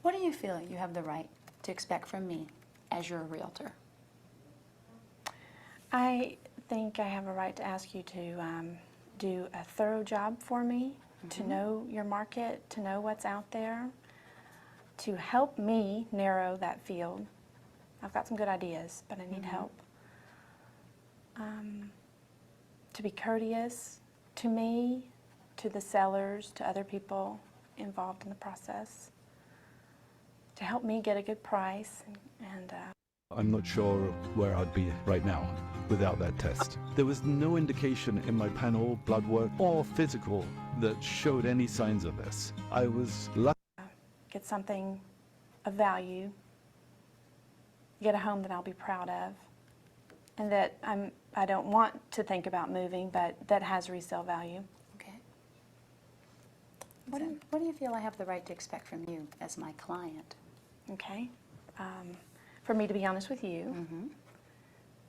What do you feel you have the right to expect from me as your realtor? I think I have a right to ask you to do a thorough job for me, to know your market, to know what's out there, to help me narrow that field. I've got some good ideas, but I need help. To be courteous to me, to the sellers, to other people involved in the process, to help me get a good price, and I'm not sure where I'd be right now without that test. There was no indication in my panel, blood work, or physical that showed any signs of this. I was lucky. get something of value, get a home that I'll be proud of, and that I don't want to think about moving, but that has resale value. Okay. What do you feel I have the right to expect from you as my client? Okay. For me to be honest with you,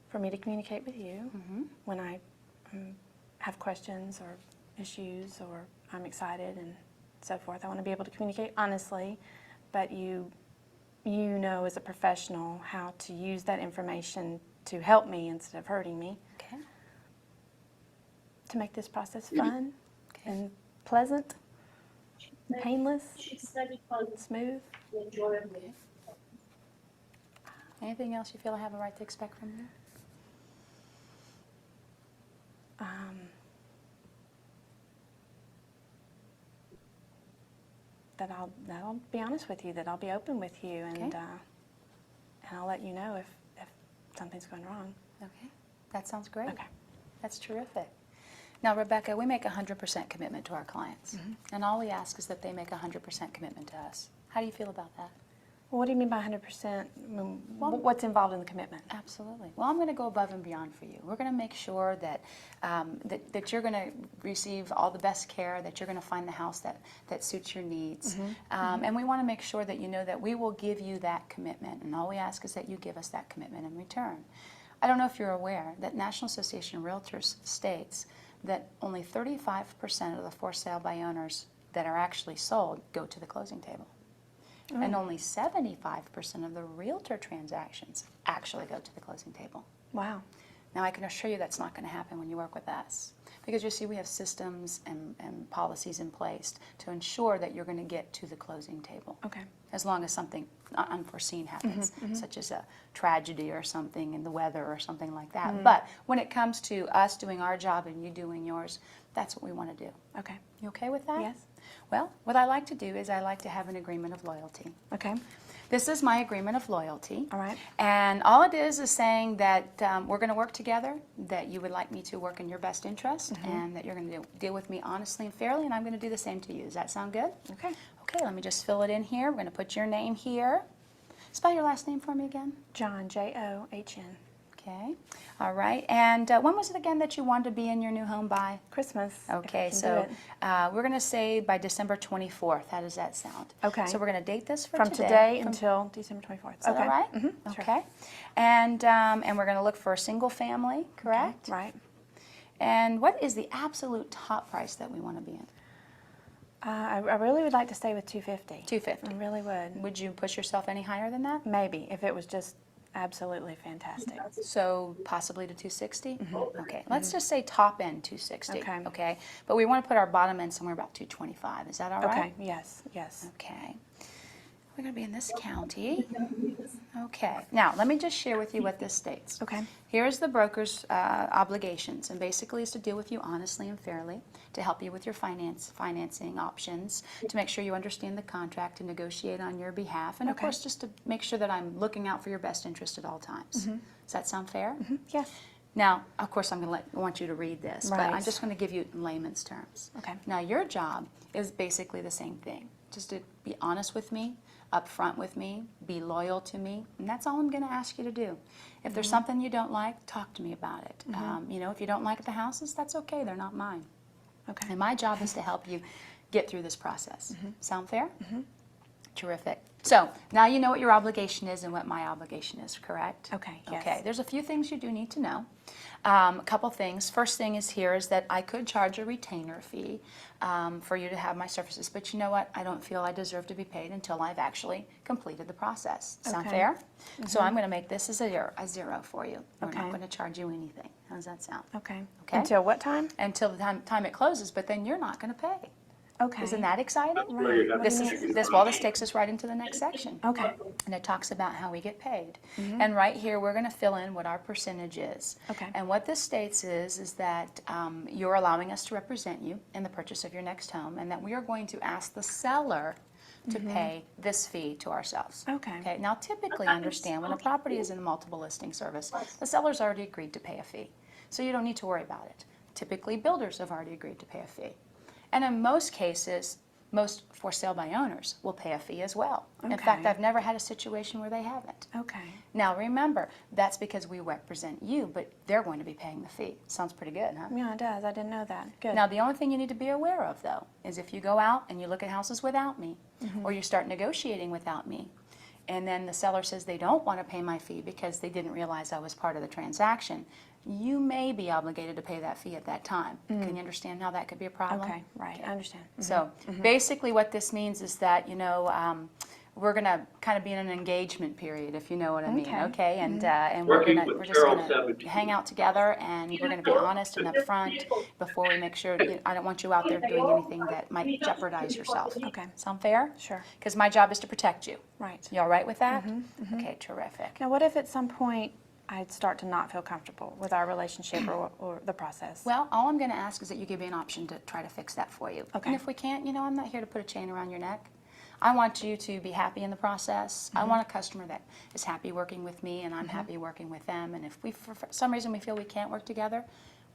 for me to communicate with you when I have questions or issues or I'm excited and so forth. I want to be able to communicate honestly, but you know as a professional how to use that information to help me instead of hurting me. Okay. To make this process fun and pleasant, painless, smooth. Okay. Anything else you feel I have a right to expect from you? That I'll be honest with you, that I'll be open with you, and I'll let you know if something's going wrong. Okay. That sounds great. Okay. That's terrific. Now, Rebecca, we make 100% commitment to our clients, and all we ask is that they make 100% commitment to us. How do you feel about that? Well, what do you mean by 100%? What's involved in the commitment? Absolutely. Well, I'm going to go above and beyond for you. We're going to make sure that that you're going to receive all the best care, that you're going to find the house that suits your needs. And we want to make sure that you know that we will give you that commitment, and all we ask is that you give us that commitment in return. I don't know if you're aware that National Association of Realtors states that only 35% of the for sale by owners that are actually sold go to the closing table. And only 75% of the realtor transactions actually go to the closing table. Wow. Now, I can assure you that's not going to happen when you work with us. Because you see, we have systems and policies in place to ensure that you're going to get to the closing table. Okay. As long as something unforeseen happens, such as a tragedy or something in the weather or something like that. But when it comes to us doing our job and you doing yours, that's what we want to do. Okay. You okay with that? Yes. Well, what I like to do is I like to have an agreement of loyalty. Okay. This is my agreement of loyalty. All right. And all it is saying that we're going to work together, that you would like me to work in your best interest, and that you're going to deal with me honestly and fairly, and I'm going to do the same to you. Does that sound good? Okay. Okay, let me just fill it in here. We're going to put your name here. Spell your last name for me again. John, John. Okay. All right. And when was it again that you wanted to be in your new home by? Christmas. if I Okay, can do so it. we're going to say by December 24th. How does that sound? Okay. So we're going to date this From today. today From- until December 24th. Is that all right? Sure. Okay. And we're going to look for a single family, correct? Right. And what is the absolute top price that we want to be in? I really would like to stay with 250. 250. I really would. Would you push yourself any higher than that? Maybe, if it was just absolutely fantastic. So possibly to 260? Okay, let's just say top end 260. Okay. Okay, but we want to put our bottom end somewhere about 225. Is that all right? Okay, yes, yes. Okay. We're going to be in this county. Okay. Now, let me just share with you what this states. Okay. Here's the broker's obligations, and basically is to deal with you honestly and fairly, to help you with your financing options, to make sure you understand the contract, to negotiate on your behalf, and of Okay. course, just to make sure that I'm looking out for your best interest at all times. Does that sound fair? Yes. Now, of course, I want you to read this, but I'm Right. just going to give you in layman's terms. Okay. Now, your job is basically the same thing, just to be honest with me, upfront with me, be loyal to me, and that's all I'm going to ask you to do. If there's something you don't like, talk to me about it. You know, if you don't like the houses, that's okay, they're not mine. Okay. And my job is to help you get through this process. Sound fair? Terrific. So now you know what your obligation is and what my obligation is, correct? Okay, yes. Okay, there's a few things you do need to know. A couple things. First thing is here is that I could charge a retainer fee for you to have my services, but you know what? I don't feel I deserve to be paid until I've actually completed the process. Sound Okay. fair? So I'm going to make this as a zero for you. We're Okay. not going to charge you anything. How does that sound? Okay. Okay. Until what time? Until the time it closes, but then you're not going to pay. Okay. Isn't that exciting? Right. What This do you is mean? this takes us right into the next section. Okay. And it talks about how we get paid. And right here, we're going to fill in what our percentage is. Okay. And what this states is that you're allowing us to represent you in the purchase of your next home, and that we are going to ask the seller to pay this fee to ourselves. Okay. Okay. Now, typically, understand when a property is in a multiple listing service, the seller's already agreed to pay a fee, so you don't need to worry about it. Typically, builders have already agreed to pay a fee. And in most cases, most for sale by owners will pay a fee as well. In fact, Okay. I've never had a situation where they haven't. Okay. Now remember, that's because we represent you, but they're going to be paying the fee. Sounds pretty good, huh? Yeah, it does. I didn't know that. Good. Now the only thing you need to be aware of though, is if you go out and you look at houses without me, or you start negotiating without me, and then the seller says they don't want to pay my fee because they didn't realize I was part of the transaction, you may be obligated to pay that fee at that time. Can you understand how that could be a problem? Okay, right. I understand. So basically what this means is that, you know, we're going to kind of be in an engagement period, if you know what I mean, Okay. okay? And we're Working gonna, with we're just Carol going to Sabatino. hang out together, and we're going to be honest and upfront before we make sure, I don't want you out there doing anything that might jeopardize yourself. Okay. Sound fair? Sure. Because my job is to protect you. Right. You all right with that? Okay, terrific. Now, what if at some point I'd start to not feel comfortable with our relationship or the process? Well, all I'm going to ask is that you give me an option to try to fix that for you. Okay. And if we can't, you know, I'm not here to put a chain around your neck. I want you to be happy in the process. I want a customer that is happy working with me, and I'm happy working with them. And if we, for some reason, we feel we can't work together,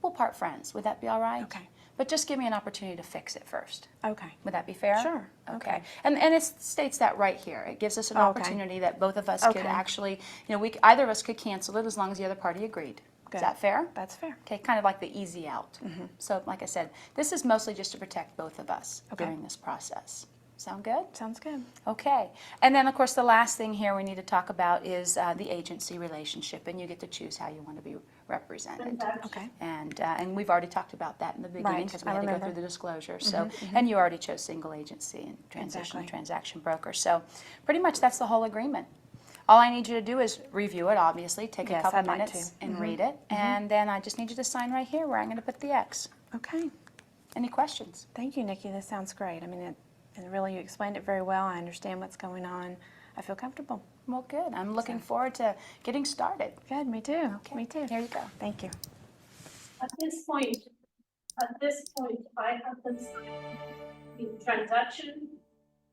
we'll part friends. Would that be all right? Okay. But just give me an opportunity to fix it first. Okay. Would that be fair? Sure. Okay. Okay. And it states that right here. It gives us an Okay. opportunity that both of us could Okay. actually, you know, either of us could cancel it as long as the other party agreed. Good. Is that fair? That's fair. Okay, kind of like the easy out. So like I said, this is mostly just to protect both of us Okay. during this process. Sound good? Sounds good. Okay. And then, of course, the last thing here we need to talk about is the agency relationship, and you get to choose how you want to be represented. Okay. And we've already talked about that in the beginning Right, because we I had to go remember. through the disclosure. So, and you already chose single agency and Exactly. transaction broker. So, pretty much that's the whole agreement. All I need you to do is review it, obviously, take a Yes, couple I'd like minutes to. and read it. And then I just need you to sign right here where I'm going to put the X. Okay. Any questions? Thank you, Nikki. This sounds great. I mean, and really, you explained it very well. I understand what's going on. I feel comfortable. Well, good. I'm looking forward to getting started. Good. Me too. Okay. Me too. Here you go. Thank you. At this point, I have them sign the transaction,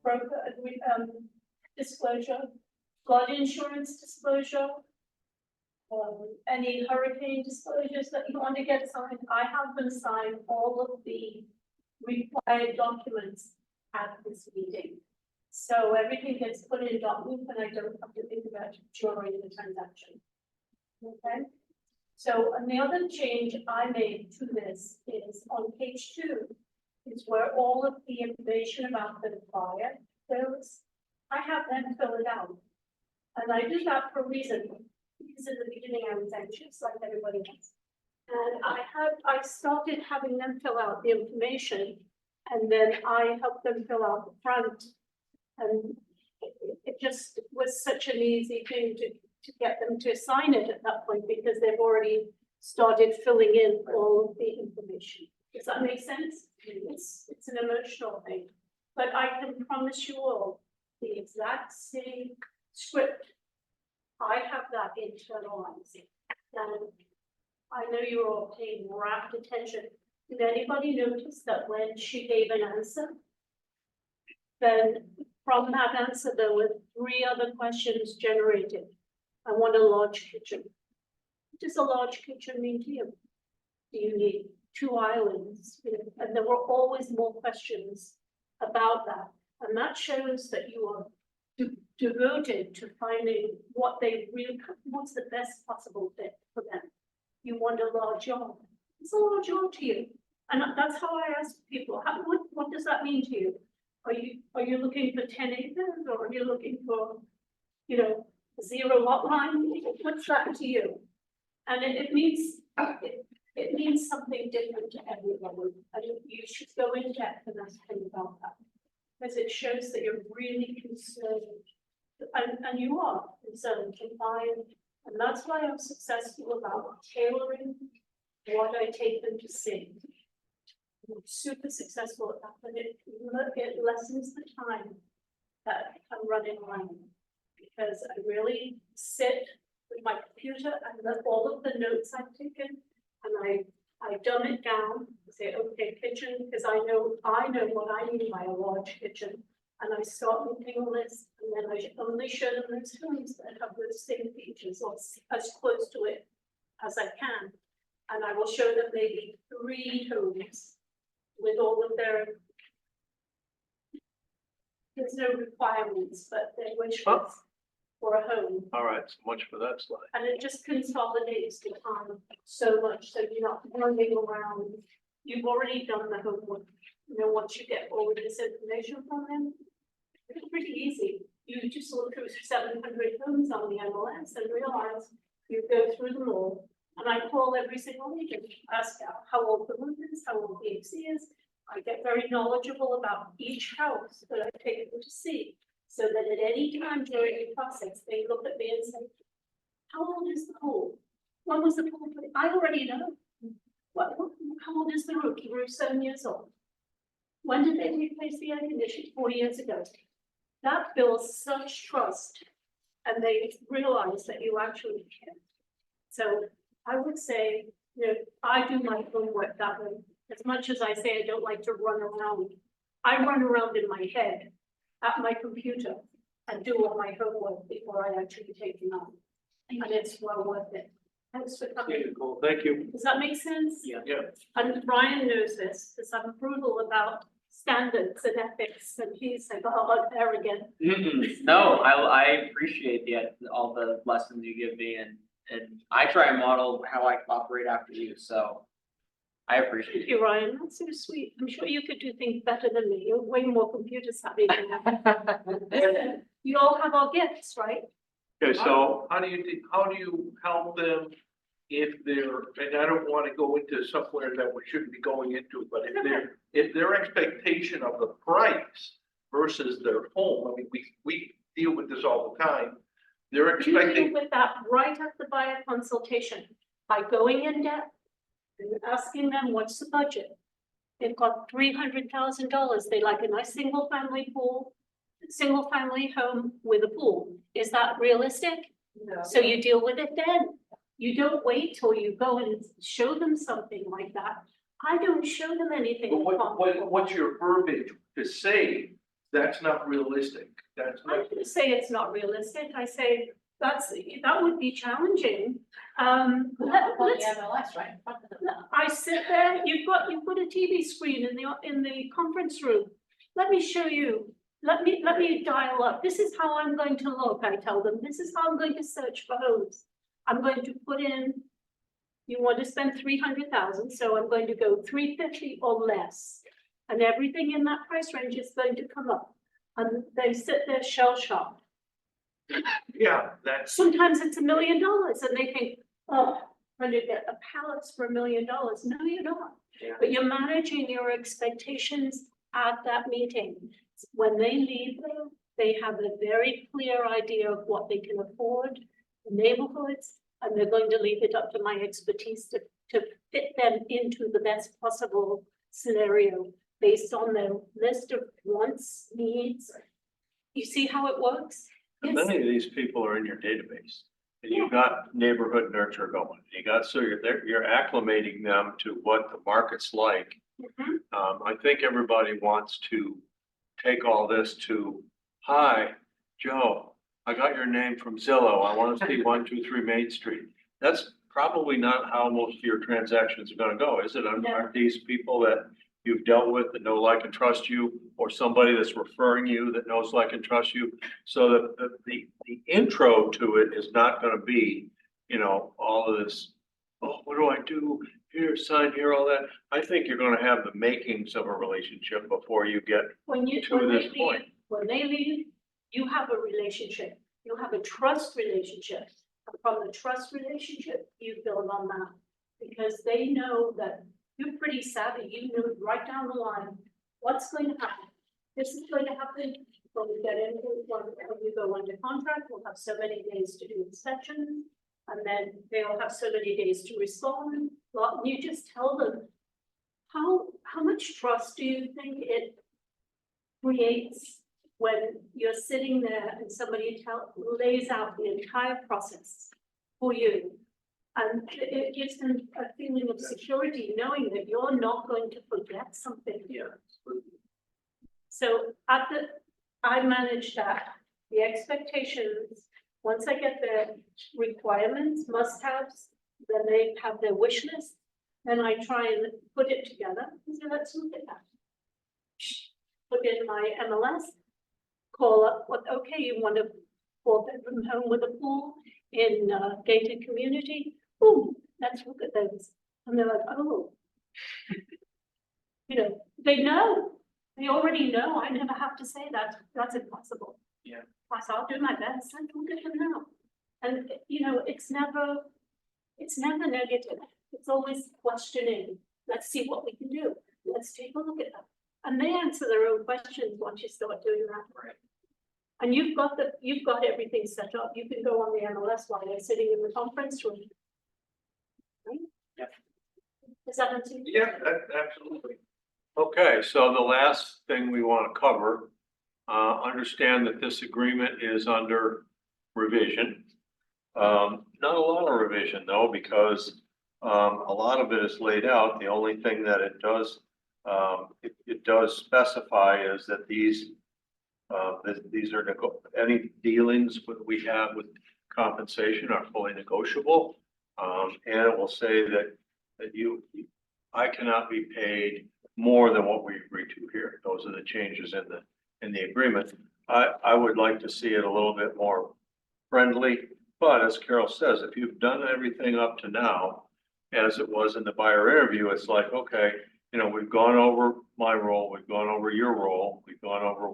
broker disclosure, flood insurance disclosure, any hurricane disclosures that you want to get signed. I have them sign all of the required documents at this meeting. So everything gets put in document and I don't have to think about it during the transaction. Okay? So, and the other change I made to this is on page 2, is where all of the information about the buyer goes. I have them fill it out. And I do that for a reason, because in the beginning I was anxious, like everybody else. And I started having them fill out the information, and then I helped them fill out the front. And it just was such an easy thing to get them to sign it at that point, because they've already started filling in all of the information. Does that make sense? It's an emotional thing, but I can promise you all the exact same script. I have that internalized, and I know you're all paying rapt attention. Did anybody notice that when she gave an answer, then from that answer, there were 3 other questions generated? I want a large kitchen. What does a large kitchen mean to you? Do you need 2 islands? You know, and there were always more questions about that. And that shows that you are devoted to finding what's the best possible fit for them. You want a large yard. It's a large yard to you. And that's how I ask people, what does that mean to you? Are you looking for 10 acres, or are you looking for, 0 lot line? What's that to you? And it means something different to everyone. And you should go in depth and ask them about that, because it shows that you're really concerned, and you are concerned to find, and that's why I'm successful about tailoring what I take them to see. I'm super successful at that, but it lessens the time that I'm running around, because I really sit with my computer and all of the notes I've taken, and I dumb it down, say, okay, kitchen, because I know what I mean by a large kitchen, and I start making a list, and then I only show them those homes that have those same features, or as close to it as I can, and I will show them maybe 3 homes with all of there's no requirements, but their wish lists for a home. All right, so much for that slide. And it just consolidates the time so much, so you're not running around. You've already done the homework. Once you get all of this information from them, it's pretty easy. You just look through 700 homes on the MLS and realize you go through them all. And I call every single agent, ask how old the roof is, how old the AC is. I get very knowledgeable about each house that I take them to see, so that at any time during the process, they look at me and say, how old is the pool? When was the pool put in? I already know. How old is the roof? The roof's 7 years old. When did they replace the air conditioning? 4 years ago. That builds such trust, and they realize that you actually care. So I would say, I do my homework that way. As much as I say I don't like to run around, I run around in my head at my computer and do all my homework before I actually take them on. And it's well worth it. Thanks for coming. Cool, thank you. Does that make sense? Yeah. Yeah. And Ryan knows this, because I'm brutal about standards and ethics, and he's like, oh, there again. No, I appreciate all the lessons you give me, and I try and model how I operate after you, so I appreciate Thank it. you, Ryan. That's so sweet. I'm sure you could do things better than me. You're way more computer savvy than I. You all have our gifts, right? Okay, so how do you help them if they're, and I don't want to go into somewhere that we shouldn't be going into, but if their expectation of the price versus their home, I mean, we deal with this all the time. They're You deal expecting, with that right at the buyer consultation by going in depth and asking them, what's the budget? They've got $300,000. They like a nice single family home with a pool. Is that realistic? No. So you deal with it then. You don't wait till you go and show them something like that. I don't show them anything. but what's your verbiage to say, that's not realistic, that's I not. didn't say it's not realistic. I say that would be challenging. On the Let's, MLS, right? in front of them. I sit there, you've got a TV screen in the conference room. Let me show you. Let me dial up. This is how I'm going to look, I tell them. This is how I'm going to search for homes. I'm going to put in, you want to spend 300,000, so I'm going to go 350 or less. And everything in that price range is going to come up. And they sit there shell shocked. Yeah, that's, Sometimes it's $1 million and they think, oh, I'm gonna get a pallets for $1 million. No, you're not. Yeah. But you're managing your expectations at that meeting. When they leave there, they have a very clear idea of what they can afford, the neighborhoods, and they're going to leave it up to my expertise to fit them into the best possible scenario based on their list of wants, needs. You see how it works? And many of these people are in your database. And you've got neighborhood nurture going. You got, so you're acclimating them to what the market's like. Mhm. I think everybody wants to take all this to, hi, Joe, I got your name from Zillow. I want to see 123 Main Street. That's probably not how most of your transactions are gonna go, is it? Aren't these people that you've dealt with that know, like, and trust you, or somebody that's referring you that knows, like, and trust you? So that the intro to it is not gonna be, all of this, oh, what do I do? Here, sign here, all that. I think you're gonna have the makings of a relationship before you get When to they this point. leave, you have a relationship, you have a trust relationship. And from the trust relationship, you build on that. Because they know that you're pretty savvy, you know right down the line, what's going to happen. This is going to happen when we get into, when you go under contract, we'll have so many days to do inspections. And then they'll have so many days to respond. Well, you just tell them, how much trust do you think it creates when you're sitting there and somebody lays out the entire process for you? And it gives them a feeling of security, knowing that you're not going to forget something. yeah. So I manage that, the expectations, once I get their requirements, must-haves, then they have their wish list, then I try and put it together and say, let's look at that. Put in my MLS, call up, okay, you want a 4-bedroom home with a pool in a gated community? Boom, let's look at those. And they're like, oh. They already know, I never have to say that, that's impossible. Yeah. So I'll do my best, and look at them now. And, it's never negative, it's always questioning, let's see what we can do, let's take a look at them. And they answer their own questions once you start doing that. Right. And you've got everything set up, you can go on the MLS while they're sitting in the conference room. Right? Yeah. Is that answer? Yeah, absolutely. Okay, so the last thing we want to cover, understand that this agreement is under revision. Not a lot of revision though, because a lot of it is laid out. The only thing that it does, it does specify is that these are any dealings that we have with compensation are fully negotiable. And it will say that I cannot be paid more than what we agreed to here. Those are the changes in the agreement. I would like to see it a little bit more friendly, but as Carol says, if you've done everything up to now, as it was in the buyer interview, it's like, okay, we've gone over my role, we've gone over your role, we've gone over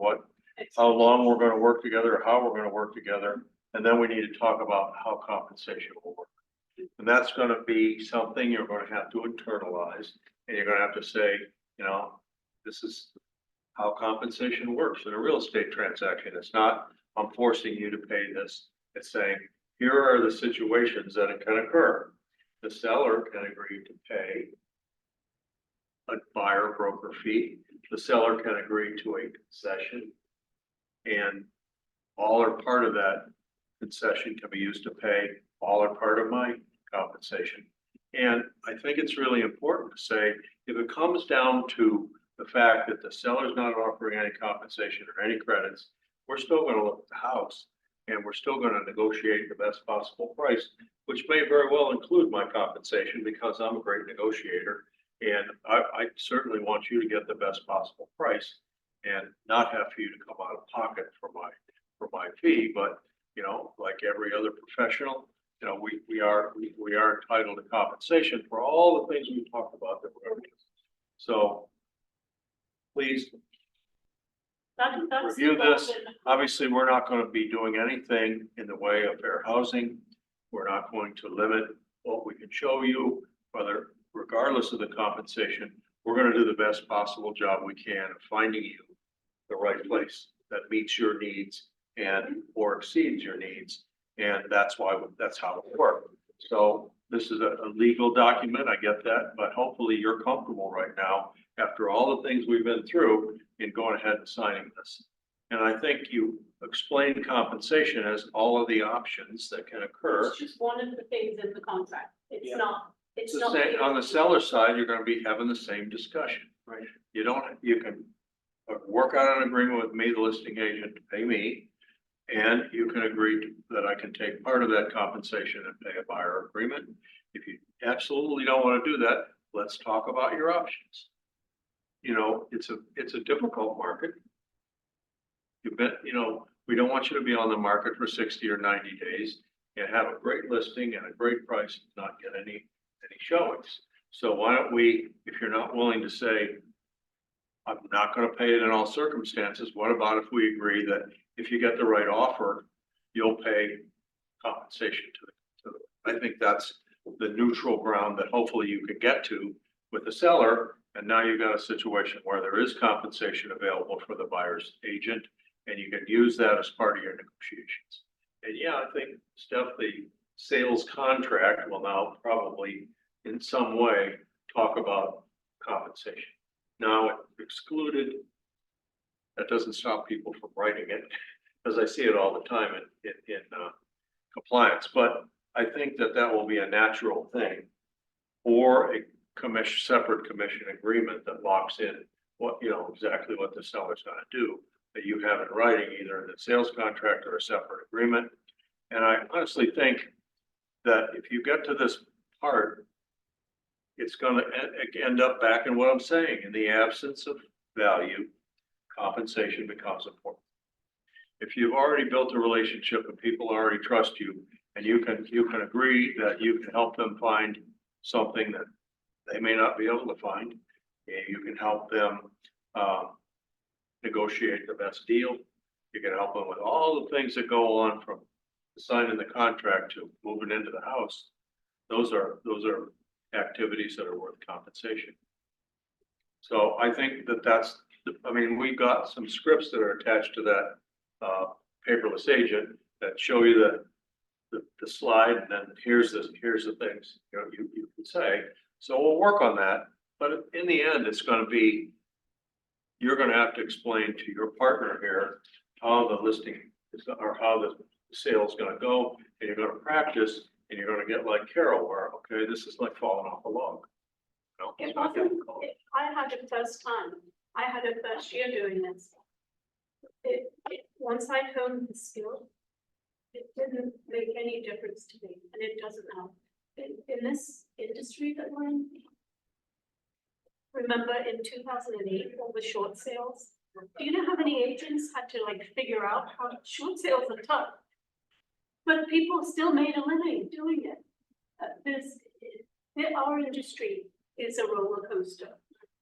how long we're gonna work together, how we're gonna work together, and then we need to talk about how compensation will work. And that's gonna be something you're gonna have to internalize, and you're gonna have to say, this is how compensation works in a real estate transaction. It's not, I'm forcing you to pay this. It's saying, here are the situations that it can occur. The seller can agree to pay a buyer broker fee. The seller can agree to a concession. And all or part of that concession can be used to pay all or part of my compensation. And I think it's really important to say, if it comes down to the fact that the seller's not offering any compensation or any credits, we're still gonna look at the house and we're still gonna negotiate the best possible price, which may very well include my compensation because I'm a great negotiator. And I certainly want you to get the best possible price and not have for you to come out of pocket for my fee, but you know, like every other professional, you know, we are entitled to compensation for all the things we talked about that we're going to do. So please That's review this. the- Obviously, we're not going to be doing anything in the way of fair housing. We're not going to limit what we can show you, whether regardless of the compensation, we're going to do the best possible job we can of finding you the right place that meets your needs and or exceeds your needs. And that's how it works. So this is a legal document, I get that, but hopefully you're comfortable right now after all the things we've been through in going ahead and signing this. And I think you explained compensation as all of the options that can occur. It's just one of the things in the contract. It's Yeah. not, it's The not. same, on the seller side, you're gonna be having the same discussion. Right. You can work out an agreement with me, the listing agent, to pay me. And you can agree that I can take part of that compensation and pay a buyer agreement. If you absolutely don't want to do that, let's talk about your options. You know, it's a difficult market. We don't want you to be on the market for 60 or 90 days and have a great listing and a great price and not get any showings. So why don't we, if you're not willing to say, I'm not gonna pay it in all circumstances, what about if we agree that if you get the right offer, you'll pay compensation to the, I think that's the neutral ground that hopefully you could get to with the seller. And now you've got a situation where there is compensation available for the buyer's agent, and you can use that as part of your negotiations. And yeah, I think, Steph, the sales contract will now probably in some way talk about compensation. Now, it excluded, that doesn't stop people from writing it, because I see it all the time in compliance. But I think that will be a natural thing, or a separate commission agreement that locks in what, exactly what the seller's gonna do, that you have in writing, either in the sales contract or a separate agreement. And I honestly think that if you get to this part, it's gonna end up back in what I'm saying. In the absence of value, compensation becomes important. If you've already built a relationship and people already trust you, and you can agree that you can help them find something that they may not be able to find, and you can help them negotiate the best deal. You can help them with all the things that go on from signing the contract to moving into the house. Those are activities that are worth compensation. So I think that's, we've got some scripts that are attached to that paperless agent that show you the slide, and then here's the things, you can say. So we'll work on that, but in the end, it's gonna be, you're gonna have to explain to your partner here how the listing is, or how the sale is gonna go, and you're gonna practice, and you're gonna get like Carol, where, okay, this is like falling off a log. It It's not wasn't, difficult. I had it first time. I had it first year doing this. Once I honed the skill, it didn't make any difference to me, and it doesn't now. In this industry that we're in, remember in 2008, all the short sales? Do you know how many agents had to figure out how short sales are tough? But people still made a living doing it. Our industry is a roller coaster.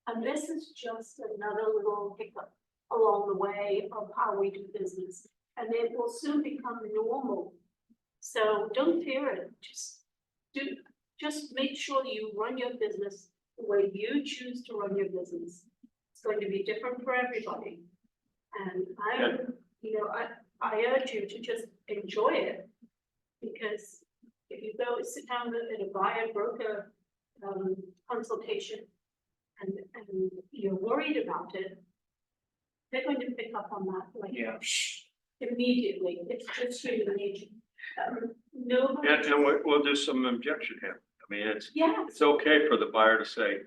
And this is just another little hiccup along the way of how we do business. And it will soon become normal. So don't fear it. Just make sure you run your business the way you choose to run your business. It's going to be different for everybody. And I urge you to just enjoy it Because if you go sit down at a buyer broker consultation and you're worried about it, they're going to pick up on that like Yeah. immediately. It's just human nature. Nobody. And we'll do some objection here. I mean, Yes, it's okay for the buyer to say,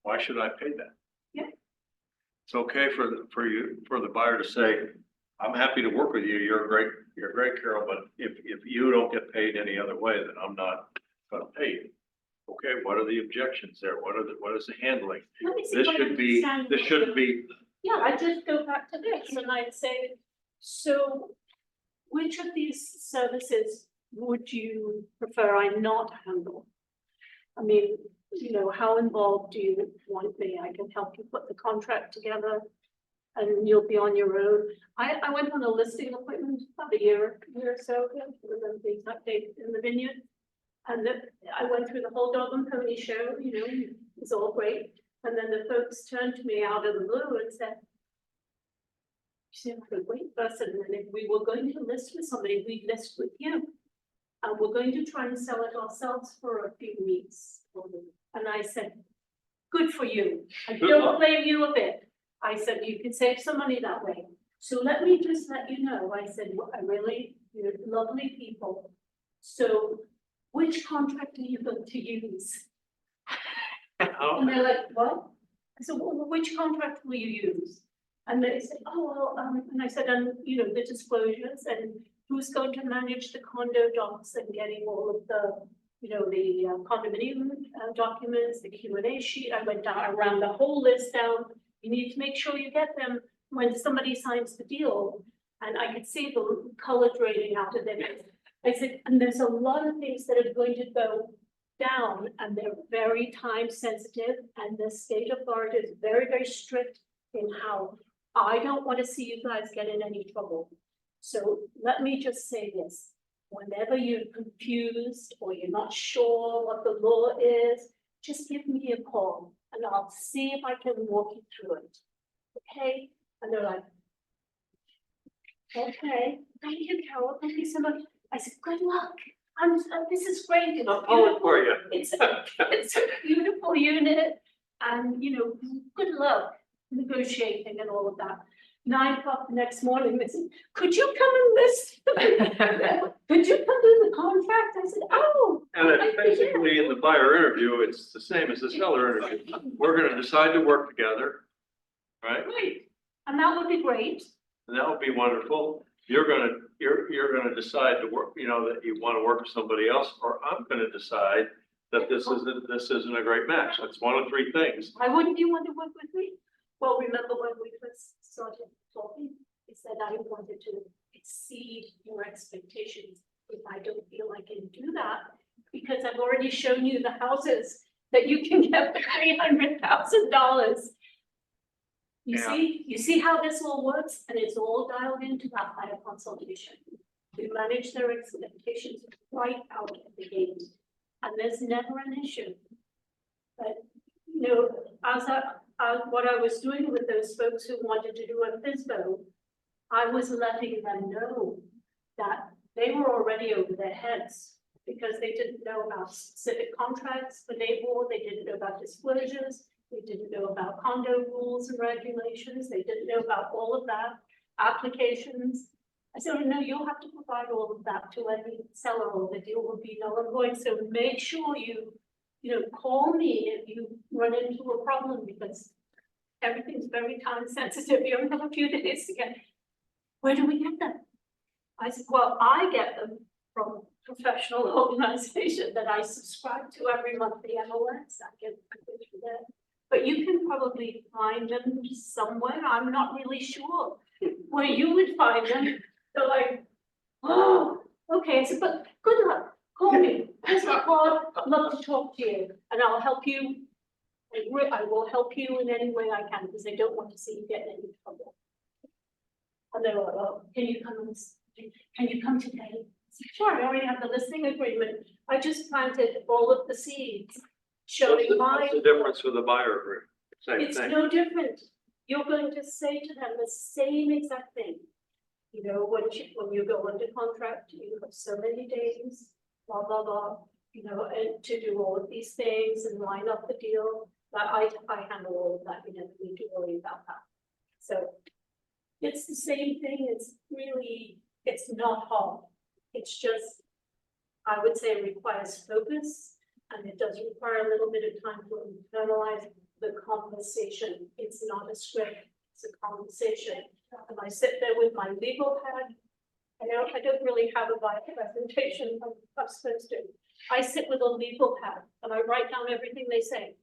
why should I pay that? Yeah. It's okay for the buyer to say, I'm happy to work with you. You're great, Carol, but if you don't get paid any other way, then I'm not gonna pay you. Okay, what are the objections there? What is the handling? let me see This if I should be, understand this what shouldn't be, Yeah, I just go back to this and I'd say, so which of these services would you prefer I not handle? I mean, you know, how involved do you want me? I can help you put the contract together and you'll be on your own. I went on a listing appointment about a year or so ago, I remember the exact date in the vineyard. And I went through the whole dog and pony show, you know, it was all great. And then the folks turned to me out of the blue and said, you seem like a great person, and if we were going to list with somebody, we'd list with you. And we're going to try and sell it ourselves for a few weeks. And I said, good for you. I Good don't luck. blame you a bit. I said, you can save some money that way. So let me just let you know, I said, well, you're lovely people. So which contract are you going to use? And they're like, what? I said, well, which contract will you use? And they said, oh, well, and I said, you know, the disclosures and who's going to manage the condo docs and getting all of the, you know, the condominium documents, the Q&A sheet. I went down around the whole list down. You need to make sure you get them when somebody signs the deal. And I could see the color draining out of them. I said, and there's a lot of things that are going to go down and they're very time sensitive and the state authority is very, very strict in how I don't want to see you guys get in any trouble. So let me just say this, whenever you're confused or you're not sure what the law is, just give me a call and I'll see if I can walk you through it. Okay? And they're like, okay, thank you, Carol, thank you so much. I said, good luck. This is great. It's I'm pulling for you. It's a beautiful unit and, you know, good luck negotiating and all of that. 9 o'clock the next morning, they said, could you come and list? Could you come do the contract? I said, oh. and it's basically in the buyer interview, it's the same as the seller interview. We're gonna decide to work together, right? Great, and that would be great. And that would be wonderful. You're gonna decide to work, you know, that you wanna work with somebody else, or I'm gonna decide that this isn't a great match. That's one of three things. Why wouldn't you want to work with me? Well, remember when we first started talking, I said I wanted to exceed your expectations. If I don't feel I can do that, because I've already shown you the houses that you can get for $300,000. Yeah. You see how this all works, and it's all dialed into that buyer consultation. We manage their expectations right out of the gate, and there's never an issue. But, you know, what I was doing with those folks who wanted to do a FISBO, I was letting them know that they were already over their heads because they didn't know about specific contracts for neighborhood, they didn't know about disclosures, they didn't know about condo rules and regulations, they didn't know about all of that, applications. I said, no, you'll have to provide all of that to any seller or the deal will be null and void. So make sure you call me if you run into a problem because everything's very time sensitive. You only have a few days to get. Where do we get them? I said, well, I get them from a professional organization that I subscribe to every month, the MLS. I get through there. But you can probably find them somewhere. I'm not really sure where you would find them. They're like, oh, okay. I said, but good luck. Call me. Here's my card. I'd love to talk to you, and I'll help you. I will help you in any way I can because I don't want to see you get in any trouble. And they were like, oh, can you come today? I said, sure, I already have the listing agreement. I just planted all of the seeds showing What's the difference with the buyer agreement? Same It's thing. no different. You're going to say to them the same exact thing. You know, when you go under contract, you have so many days, blah, blah, blah, you know, and to do all of these things and line up the deal. But I handle all of that, you never need to worry about that. So it's the same thing, it's not hard. It's just, I would say it requires focus, and it does require a little bit of time to internalize the conversation. It's not a script, it's a conversation. And I sit there with my legal pad. I don't really have a vibe presentation, I'm supposed to. I sit with a legal pad and I write down everything they say.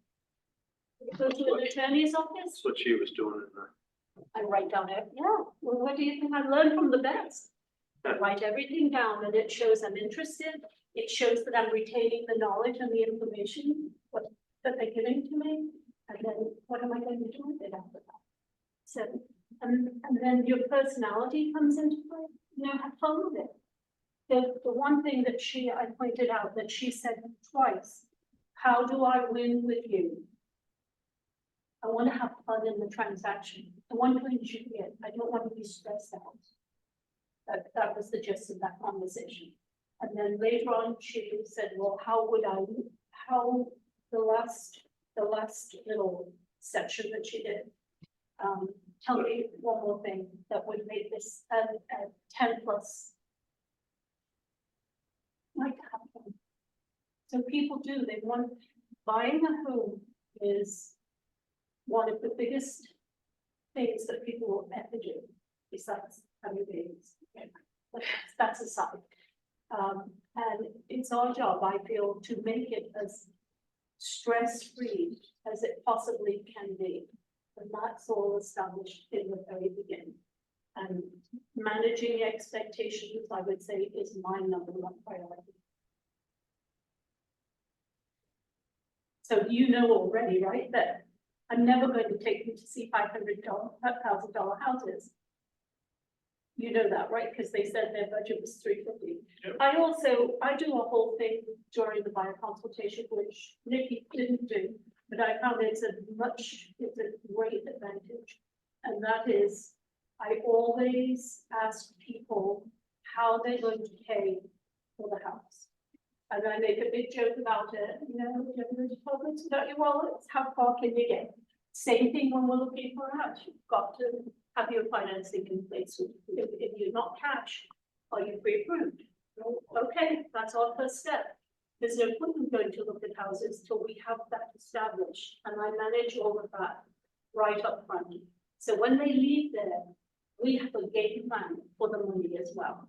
Go to an attorney's office, That's what she was doing in the. I write down it, yeah, well, what do you think I learned from the best? I write everything down and it shows I'm interested, it shows that I'm retaining the knowledge and the information that they're giving to me, and then what am I going to do with it after that? So, and then your personality comes into play, you know, have fun with it. The one thing that I pointed out that she said twice, how do I win with you? I want to have fun in the transaction. I want to enjoy it. I don't want to be stressed out. That was the gist of that conversation. And then later on, she said, well, how the last little section that she did, tell me one more thing that would make this a 10 plus. Like happen. So people do, buying a home is one of the biggest things that people will ever do, besides having babies. That's aside. And it's our job, I feel, to make it as stress-free as it possibly can be. And that's all established in the very beginning. And managing expectations, I would say, is my number one priority. So you know already, right, that I'm never going to take you to see $500,000 houses. You know that, right? Because they said their budget was $350. Yep. I do a whole thing during the buyer consultation, which Nikki didn't do, but I found it's a great advantage. And that is, I always ask people how they're going to pay for the house. And I make a big joke about it, you know, you have the deposits without your wallets, how far can you get? Same thing when we're looking for a house, you've got to have your financing in place. If you're not cash, are you pre-approved? Okay, that's our first step. There's no point in going to look at houses till we have that established, and I manage all of that right up front. So when they leave there, we have a game plan for the money as well.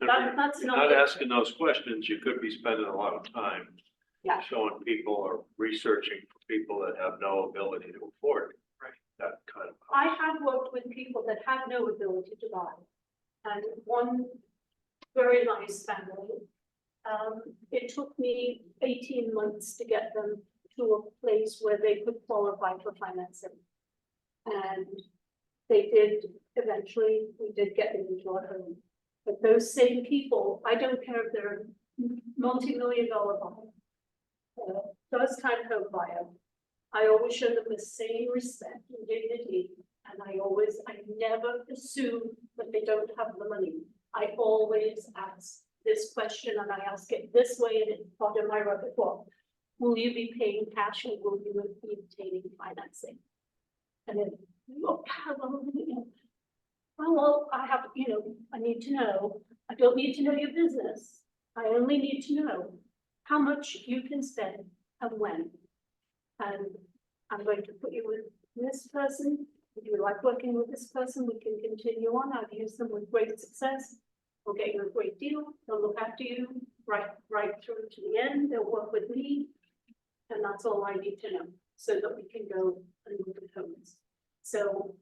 That's Not asking those questions, you could be spending a lot of time. Yeah. Showing people or researching for people that have no ability to afford it. Right. That kind of. I have worked with people that have no ability to buy. And one very nice family, it took me 18 months to get them to a place where they could qualify for financing. And they did, eventually, we did get them into our home. But those same people, I don't care if they're multi-million-dollar buyer, first-time home buyer, I always show them the same respect and dignity. And I never assume that they don't have the money. I always ask this question, and I ask it this way, and it's part of my repertoire. Will you be paying cash, or will you be obtaining financing? And then, well, I have, I need to know. I don't need to know your business. I only need to know how much you can spend and when. And I'm going to put you with this person. If you like working with this person, we can continue on. I've used them with great success. We'll get you a great deal. They'll look after you right through to the end. They'll work with me. And that's all I need to know so that we can go and look at homes. So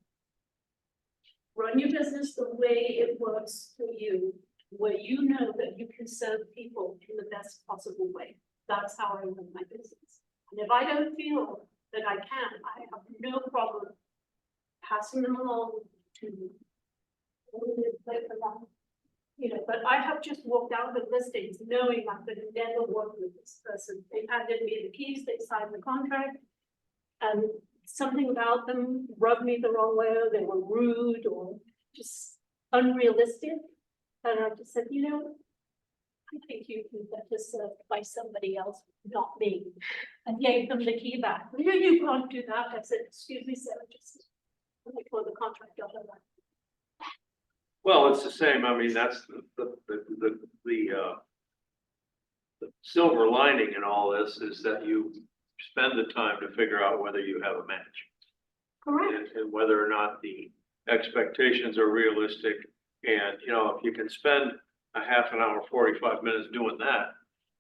run your business the way it works for you, where you know that you can serve people in the best possible way. That's how I run my business. And if I don't feel that I can, I have no problem passing them along to but I have just walked out of listings knowing I'm going to never work with this person. They handed me the keys, they signed the contract, and something about them rubbed me the wrong way, or they were rude, or just unrealistic. And I just said, you know, I think you can better served by somebody else, not me. And gave them the key back. No, you can't do that. I said, excuse me, sir, just let the contract out of that. Well, it's the same. I mean, that's the silver lining in all this is that you spend the time to figure out whether you have a match. Correct. And whether or not the expectations are realistic. And, you know, if you can spend a half an hour, 45 minutes doing that,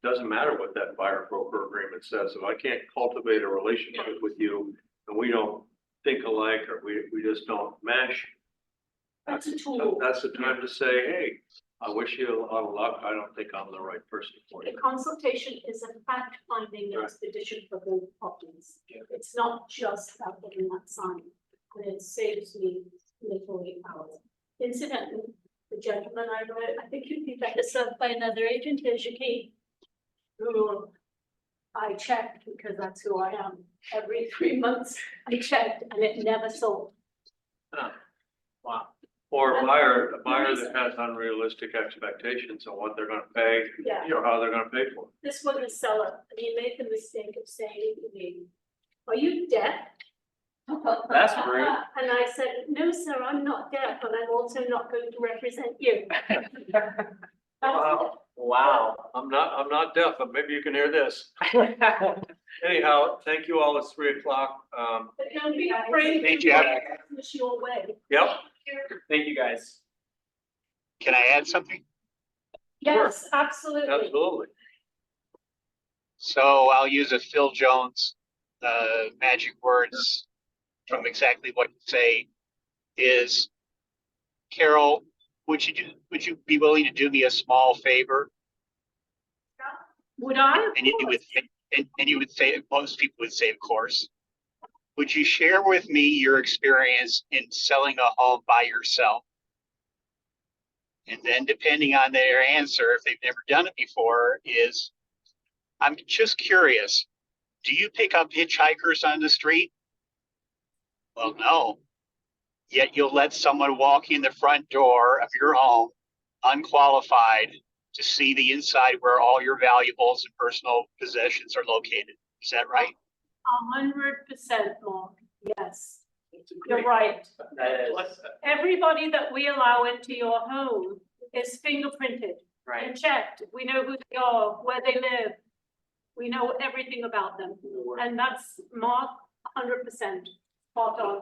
doesn't matter what that buyer broker agreement says. If I can't cultivate a relationship with you and we don't think alike or we just don't mesh, That's a tool. that's the time to say, hey, I wish you a lot of luck. I don't think I'm the right person for The you. consultation is a fact-finding Right. expedition for both parties. It's not just about getting that signed, and it saves me literally hours. Incidentally, the gentleman I wrote, I think you'd be better served by another agent, here's your key. Who I checked, because that's who I am, every 3 months I checked, and it never sold. Wow. Or a buyer that has unrealistic expectations on what they're gonna pay, Yeah. you know, how they're gonna pay for it. This was a seller, and he made the mistake of saying to me, are you deaf? That's rude. And I said, no, sir, I'm not deaf, and I'm also not going to represent you. Wow. Wow. I'm not deaf, but maybe you can hear this. Anyhow, thank you all. It's 3 o'clock. But don't be afraid Thank to you. push your way. Yep. Thank you, guys. Can I add something? Yes, absolutely. Absolutely. So I'll use a Phil Jones, magic words from exactly what you say is, Carol, would you be willing to do me a small favor? Would I? Of And you would, course. and you would say, most people would say, of course. Would you share with me your experience in selling a home by yourself? And then depending on their answer, if they've never done it before, is, I'm just curious, do you pick up hitchhikers on the street? Well, no. Yet you'll let someone walk in the front door of your home, unqualified, to see the inside where all your valuables and personal possessions are located. Is that right? 100%, Mark, yes. You're right. That is, Everybody that we allow into your home is fingerprinted right. and checked. We know who they are, where they live. We know everything about them. And that's Mark, 100% spot on.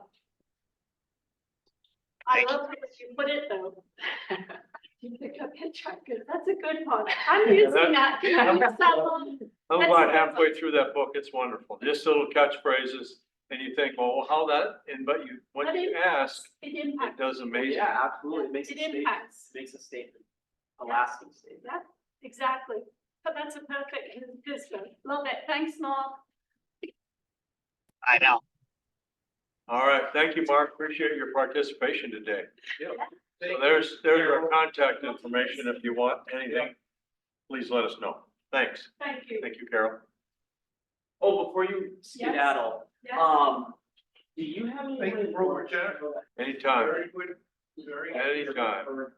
I Thank you. love it you put it though. You pick up hitchhikers, that's a good one. I'm using that. Can I use that one? I'm about halfway through that book. It's wonderful. Just little catchphrases. And you think, well, how that, and but you, when But you ask, It it impacts. does amazing. Yeah, absolutely. It makes a It statement. impacts. Makes a statement. A lasting statement. Yeah, exactly. But that's a perfect, good one. Love it. Thanks, Mark. I know. All right. Thank you, Mark. Appreciate your participation today. So there's our contact information. If you want anything, please let us know. Thanks. Thank you. Thank you, Carol. Oh, before you skedaddle, Yes. do you have any? Thank you, Robert, Jack. Anytime. Very good. Very. Anytime. For